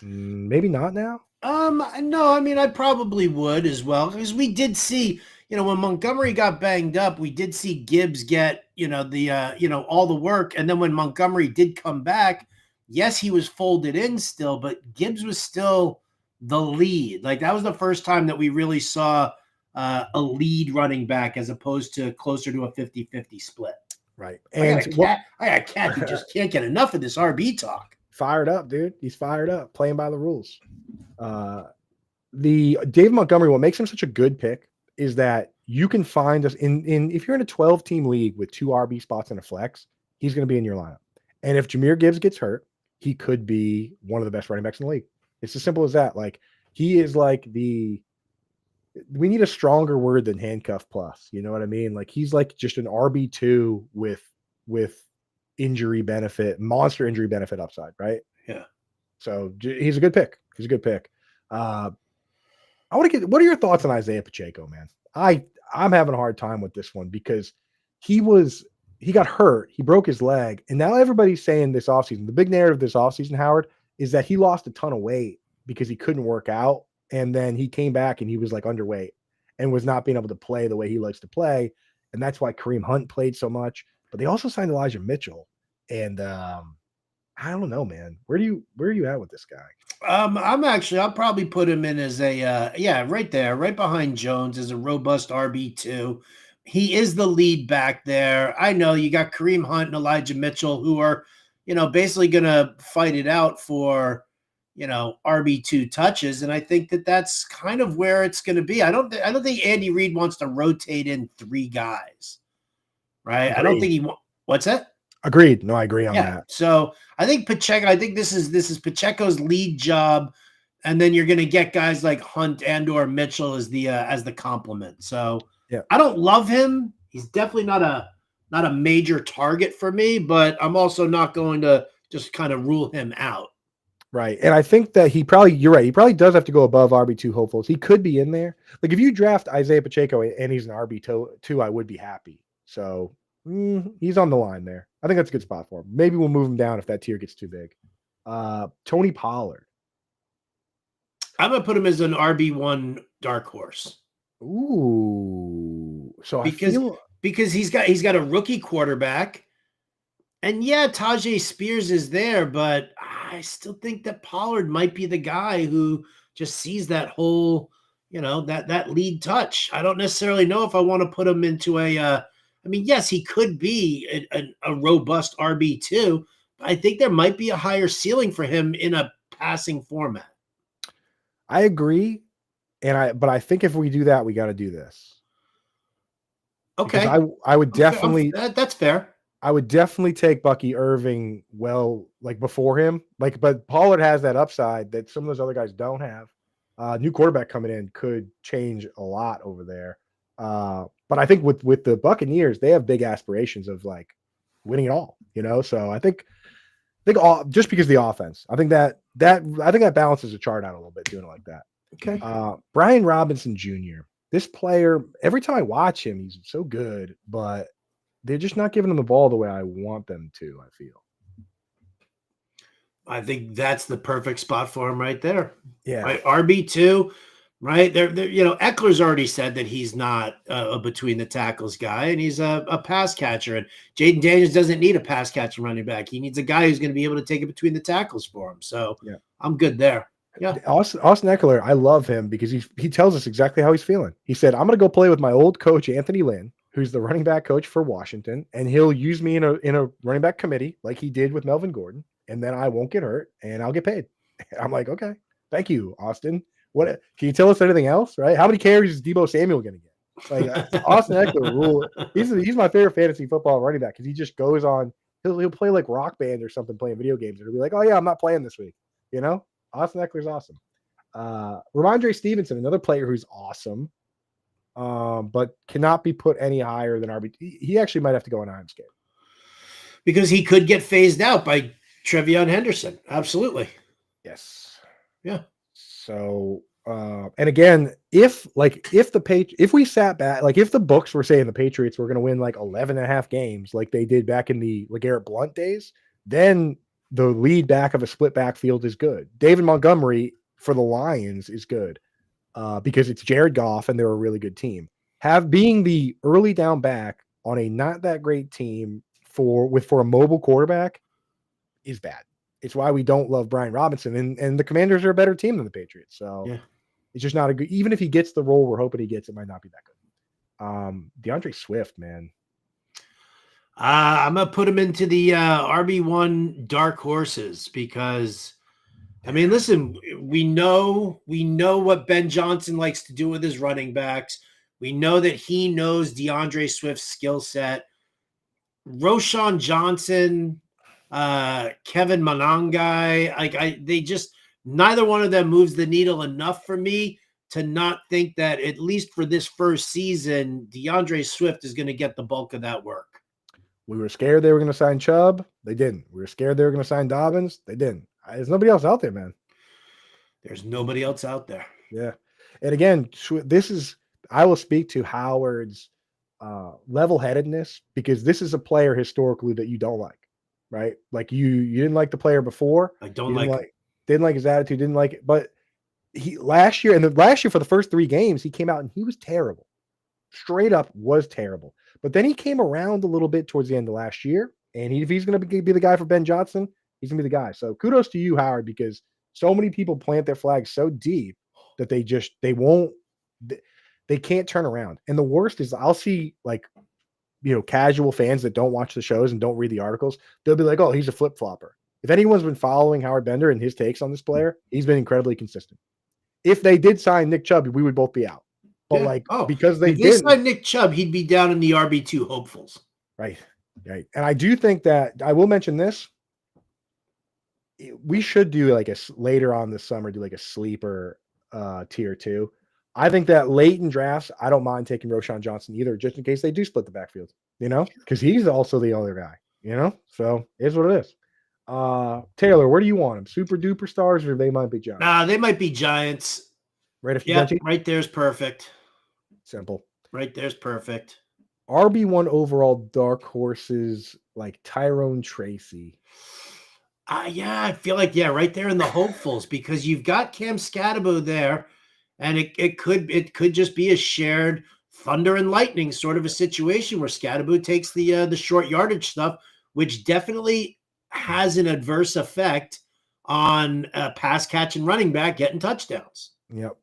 Maybe not now. No, I mean, I probably would as well, because we did see, when Montgomery got banged up, we did see Gibbs get, all the work. And then when Montgomery did come back, yes, he was folded in still, but Gibbs was still the lead. Like, that was the first time that we really saw a lead running back as opposed to closer to a 50-50 split. Right. And I got a cat who just can't get enough of this RB talk. Fired up, dude. He's fired up, playing by the rules. The Dave Montgomery, what makes him such a good pick is that you can find us in if you're in a 12-team league with 2 RB spots and a flex, he's going to be in your lineup. And if Jahmyr Gibbs gets hurt, he could be one of the best running backs in the league. It's as simple as that. Like, he is like we need a stronger word than handcuff plus. You know what I mean? Like, he's like just an RB2 with injury benefit, monster injury benefit upside, right? Yeah. So he's a good pick. He's a good pick. I want to get, what are your thoughts on Isaiah Pacheco, man? I'm having a hard time with this one because he got hurt. He broke his leg. And now everybody's saying this offseason, the big narrative this offseason, Howard, is that he lost a ton of weight because he couldn't work out. And then he came back and he was like underweight and was not being able to play the way he likes to play. And that's why Kareem Hunt played so much. But they also signed Elijah Mitchell. And I don't know, man. Where are you at with this guy? I'll probably put him in as a right there, right behind Jones, as a robust RB2. He is the lead back there. I know you got Kareem Hunt and Elijah Mitchell, who are, basically going to fight it out for, RB2 touches, and I think that that's kind of where it's going to be. I don't think Andy Reid wants to rotate in 3 guys, right? Agreed. I don't think what's that? Agreed. No, I agree on that. So I think Pacheco. I think this is Pacheco's lead job, and then you're going to get guys like Hunt and/or Mitchell as the complement. So yeah, I don't love him. He's definitely not a major target for me, but I'm also not going to just kind of rule him out. Right. And I think that you're right. He probably does have to go above RB2 hopefuls. He could be in there. Like, if you draft Isaiah Pacheco and he's an RB2, I would be happy. So he's on the line there. I think that's a good spot for him. Maybe we'll move him down if that tier gets too big. Tony Pollard. I'm going to put him as an RB1 dark horse. Ooh. So because he's got a rookie quarterback. And yeah, Tajay Spears is there, but I still think that Pollard might be the guy who just sees that whole, that lead touch. I don't necessarily know if I want to put him into yes, he could be a robust RB2, but I think there might be a higher ceiling for him in a passing format. I agree. But I think if we do that, we got to do this. Okay. Because I would definitely, that's fair. I would definitely take Bucky Irving before him. But Pollard has that upside that some of those other guys don't have. New quarterback coming in could change a lot over there. But I think with the Buccaneers, they have big aspirations of winning it all, So I think all, just because of the offense, I think that balances the chart out a little bit doing it like that. Okay. Brian Robinson Jr. This player, every time I watch him, he's so good, but they're just not giving him the ball the way I want them to, I feel. I think that's the perfect spot for him right there. Yeah. Right? RB2, right? They're Eckler's already said that he's not a between the tackles guy, and he's a pass catcher. And Jaden Daniels doesn't need a pass catcher running back. He needs a guy who's going to be able to take it between the tackles for him. So yeah, I'm good there. Yeah. Austin Eckler, I love him because he tells us exactly how he's feeling. He said, I'm going to go play with my old coach, Anthony Lynn, who's the running back coach for Washington, and he'll use me in a running back committee like he did with Melvin Gordon, and then I won't get hurt and I'll get paid. I'm like, okay, thank you, Austin. What can you tell us anything else? Right? How many carries is Deebo Samuel going to get? Austin Eckler rule. He's my favorite fantasy football running back because he just goes on. He'll play like Rock Band or something, playing video games, and he'll be like, oh yeah, I'm not playing this week. Austin Eckler's awesome. Ramondre Stevenson, another player who's awesome, but cannot be put any higher than RB. He actually might have to go on Iron Skate. Because he could get phased out by Trevion Henderson. Absolutely. Yes. Yeah. So, and again, if we sat back, like if the books were saying the Patriots were going to win like 11 and a half games, like they did back in the LeGarrette Blount days, then the lead back of a split backfield is good. David Montgomery for the Lions is good because it's Jared Goff and they're a really good team. Being the early down back on a not that great team for a mobile quarterback is bad. It's why we don't love Brian Robinson, and the Commanders are a better team than the Patriots. So it's just not a good. Even if he gets the role we're hoping he gets, it might not be that good. DeAndre Swift, man. I'm gonna put him into the RB1 dark horses because, I mean, listen, we know what Ben Johnson likes to do with his running backs. We know that he knows DeAndre Swift's skill set. Roshan Johnson, Kevin Monangai, they just, neither one of them moves the needle enough for me to not think that, at least for this first season, DeAndre Swift is going to get the bulk of that work. We were scared they were going to sign Chubb. They didn't. We were scared they were going to sign Dobbins. They didn't. There's nobody else out there, man. There's nobody else out there. Yeah. And again, I will speak to Howard's level-headedness, because this is a player historically that you don't like, right? Like you didn't like the player before. I don't like didn't like his attitude, didn't like it. But last year for the first 3 games, he came out and he was terrible. Straight up was terrible. But then he came around a little bit towards the end of last year, and if he's going to be the guy for Ben Johnson, he's going to be the guy. So kudos to you, Howard, because so many people plant their flags so deep that they can't turn around. And the worst is I'll see casual fans that don't watch the shows and don't read the articles. They'll be like, oh, he's a flip-flopper. If anyone's been following Howard Bender and his takes on this player, he's been incredibly consistent. If they did sign Nick Chubb, we would both be out. But because they didn't sign Nick Chubb, he'd be down in the RB2 hopefuls. Right. And I do think that I will mention this. We should do later on this summer, do a sleeper tier 2. I think that late in drafts, I don't mind taking Roshan Johnson either, just in case they do split the backfield, because he's also the other guy, so it is what it is. Taylor, where do you want him? Super duper stars, or they might be Giants? Nah, they might be Giants. Right after yeah, right there's perfect. Simple. Right there's perfect. RB1 overall dark horses like Tyrone Tracy. Yeah, I feel like right there in the hopefuls, because you've got Cam Scatabo there, and it could just be a shared thunder and lightning sort of a situation where Scatabo takes the short yardage stuff, which definitely has an adverse effect on pass catch and running back getting touchdowns. Yep.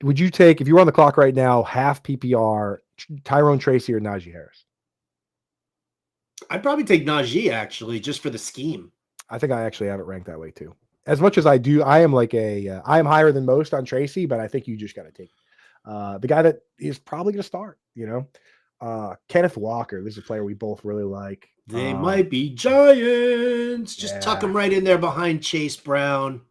Would you take, if you were on the clock right now, half PPR, Tyrone Tracy or Najee Harris? I'd probably take Najee, actually, just for the scheme. I think I actually have it ranked that way too. As much as I do, I am I am higher than most on Tracy, but I think you just got to take the guy that is probably going to start, Kenneth Walker. This is a player we both really like. They might be Giants. Just tuck him right in there behind Chase Brown.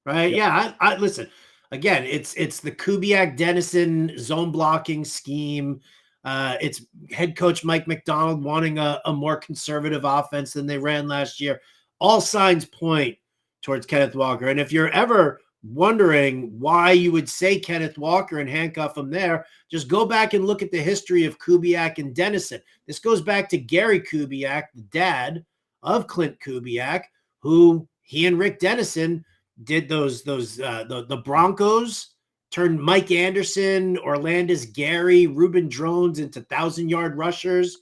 Right. Yep. Yeah. I listen, again, it's the Kubiak Dennison zone blocking scheme. It's head coach Mike McDonald wanting a more conservative offense than they ran last year. All signs point towards Kenneth Walker. And if you're ever wondering why you would say Kenneth Walker and handcuff him there, just go back and look at the history of Kubiak and Dennison. This goes back to Gary Kubiak, the dad of Clint Kubiak, who he and Rick Dennison did the Broncos turned Mike Anderson, Orlandis Gary, Reuben Drones into 1,000-yard rushers.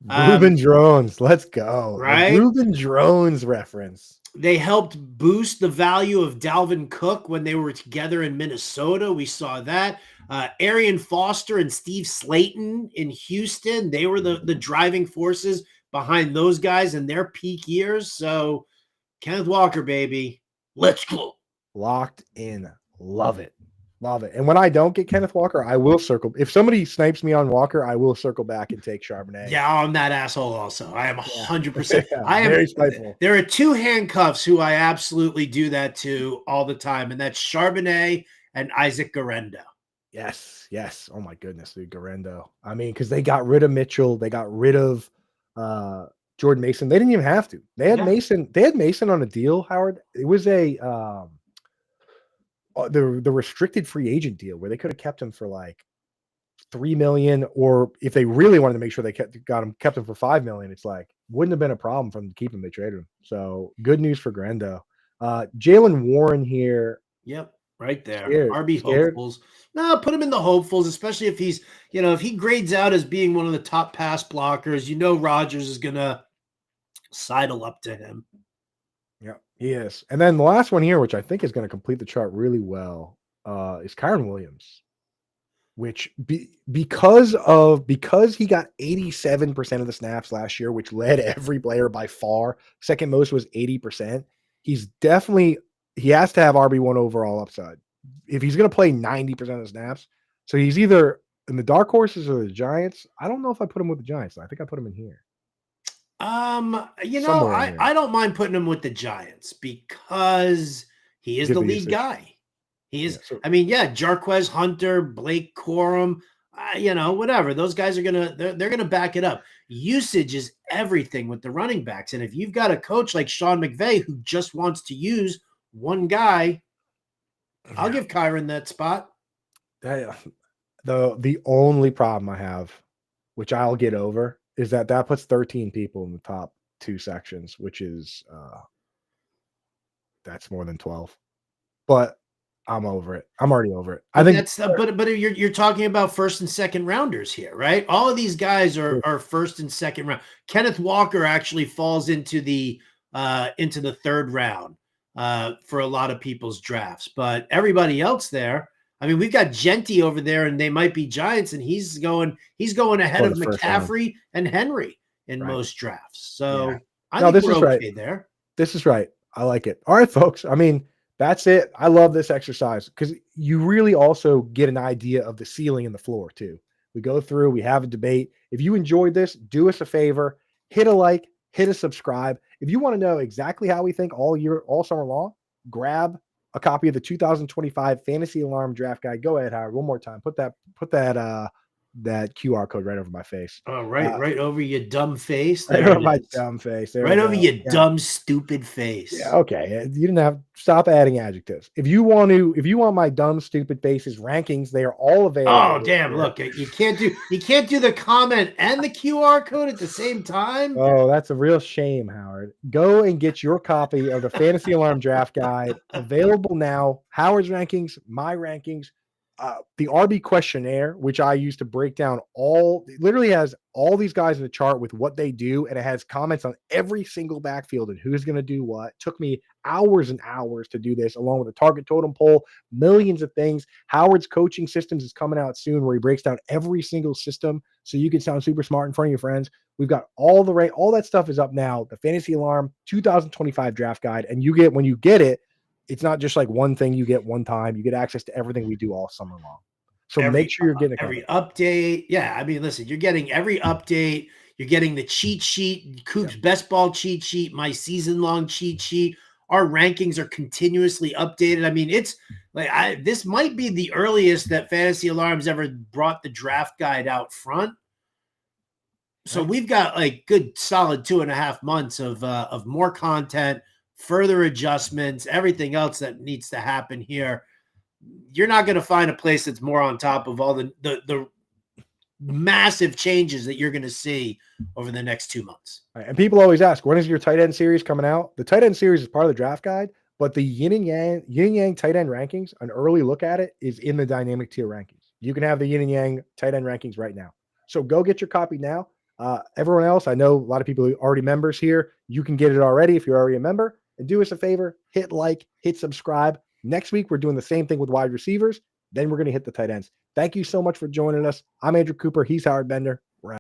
Reuben Drones, let's go. Right? Reuben Drones reference. They helped boost the value of Dalvin Cook when they were together in Minnesota. We saw that. Arian Foster and Steve Slayton in Houston, they were the driving forces behind those guys in their peak years. So Kenneth Walker, baby, let's go. Locked in. Love it. Love it. And when I don't get Kenneth Walker, I will circle. If somebody snipes me on Walker, I will circle back and take Charbonnet. Yeah, I'm that asshole also. I am 100%. Yeah, I am very spiteful. There are two handcuffs who I absolutely do that to all the time, and that's Charbonnet and Isaac Garendo. Yes, yes. Oh my goodness, dude, Garendo. I mean, because they got rid of Mitchell, they got rid of Jordan Mason. They didn't even have to. They had Mason. They had Mason on a deal. Howard. It was a the restricted free agent deal where they could have kept him for like $3 million, or if they really wanted to make sure they kept him for $5 million, it's like wouldn't have been a problem for them to keep him. They traded him. So good news for Garendo. Jalen Warren here. Yep. Right there. Scared. RB hopefuls. No, put him in the hopefuls, especially if he's, if he grades out as being one of the top pass blockers, Rodgers is going to sidle up to him. Yeah, he is. And then the last one here, which I think is going to complete the chart really well, is Kyron Williams, which because he got 87% of the snaps last year, which led every player by far. Second most was 80%. He has to have RB1 overall upside. If he's going to play 90% of the snaps, so he's either in the dark horses or the Giants. I don't know if I put him with the Giants. I think I put him in here. I don't mind putting him with the Giants because he is the lead guy. He is. Jarquez Hunter, Blake Corum, whatever. Those guys are they're gonna back it up. Usage is everything with the running backs, and if you've got a coach like Sean McVay who just wants to use one guy, I'll give Kyron that spot. The only problem I have, which I'll get over, is that puts 13 people in the top two sections, which is that's more than 12. But I'm over it. I'm already over it. I think that's but you're talking about first and second rounders here, right? All of these guys are first and second round. Kenneth Walker actually falls into the third round for a lot of people's drafts, but everybody else there. I mean, we've got Genty over there, and they might be Giants, and he's going ahead of McCaffrey and Henry in most drafts. So I think we're okay there. This is right. I like it. All right, folks. I mean, that's it. I love this exercise because you really also get an idea of the ceiling and the floor too. We go through, we have a debate. If you enjoyed this, do us a favor, hit a like, hit a subscribe. If you want to know exactly how we think all summer long, grab a copy of the 2025 Fantasy Alarm Draft Guide. Go ahead, Howard. One more time. Put that QR code right over my face. Oh, right over your dumb face. Right over my dumb face. Right over your dumb, stupid face. Yeah, okay. You didn't have stop adding adjectives. If you want my dumb, stupid faces rankings, they are all available. Oh, damn! Look, you can't do the comment and the QR code at the same time. Oh, that's a real shame, Howard. Go and get your copy of the Fantasy Alarm Draft Guide, available now. Howard's rankings, my rankings. The RB questionnaire, which I use to break down it literally has all these guys in the chart with what they do, and it has comments on every single backfield and who's going to do what. Took me hours and hours to do this, along with a target totem poll, millions of things. Howard's coaching systems is coming out soon, where he breaks down every single system so you can sound super smart in front of your friends. We've got all that stuff is up now. The Fantasy Alarm 2025 Draft Guide, and when you get it, it's not just like one thing you get one time. You get access to everything we do all summer long. So make sure you're getting every update. Yeah, I mean, listen, you're getting every update. You're getting the cheat sheet, Coop's best ball cheat sheet, my season-long cheat sheet. Our rankings are continuously updated. I mean, it's like this might be the earliest that Fantasy Alarm's ever brought the draft guide out front. So we've got like good solid 2.5 months of more content, further adjustments, everything else that needs to happen here. You're not going to find a place that's more on top of all the massive changes that you're going to see over the next 2 months. Right. And people always ask, when is your tight end series coming out? The tight end series is part of the draft guide, but the yin and yang tight end rankings, an early look at it, is in the dynamic tier rankings. You can have the yin and yang tight end rankings right now. So go get your copy now. Everyone else, I know a lot of people who are already members here. You can get it already if you're already a member. And do us a favor, hit like, hit subscribe. Next week, we're doing the same thing with wide receivers. Then we're going to hit the tight ends. Thank you so much for joining us. I'm Andrew Cooper. He's Howard Bender.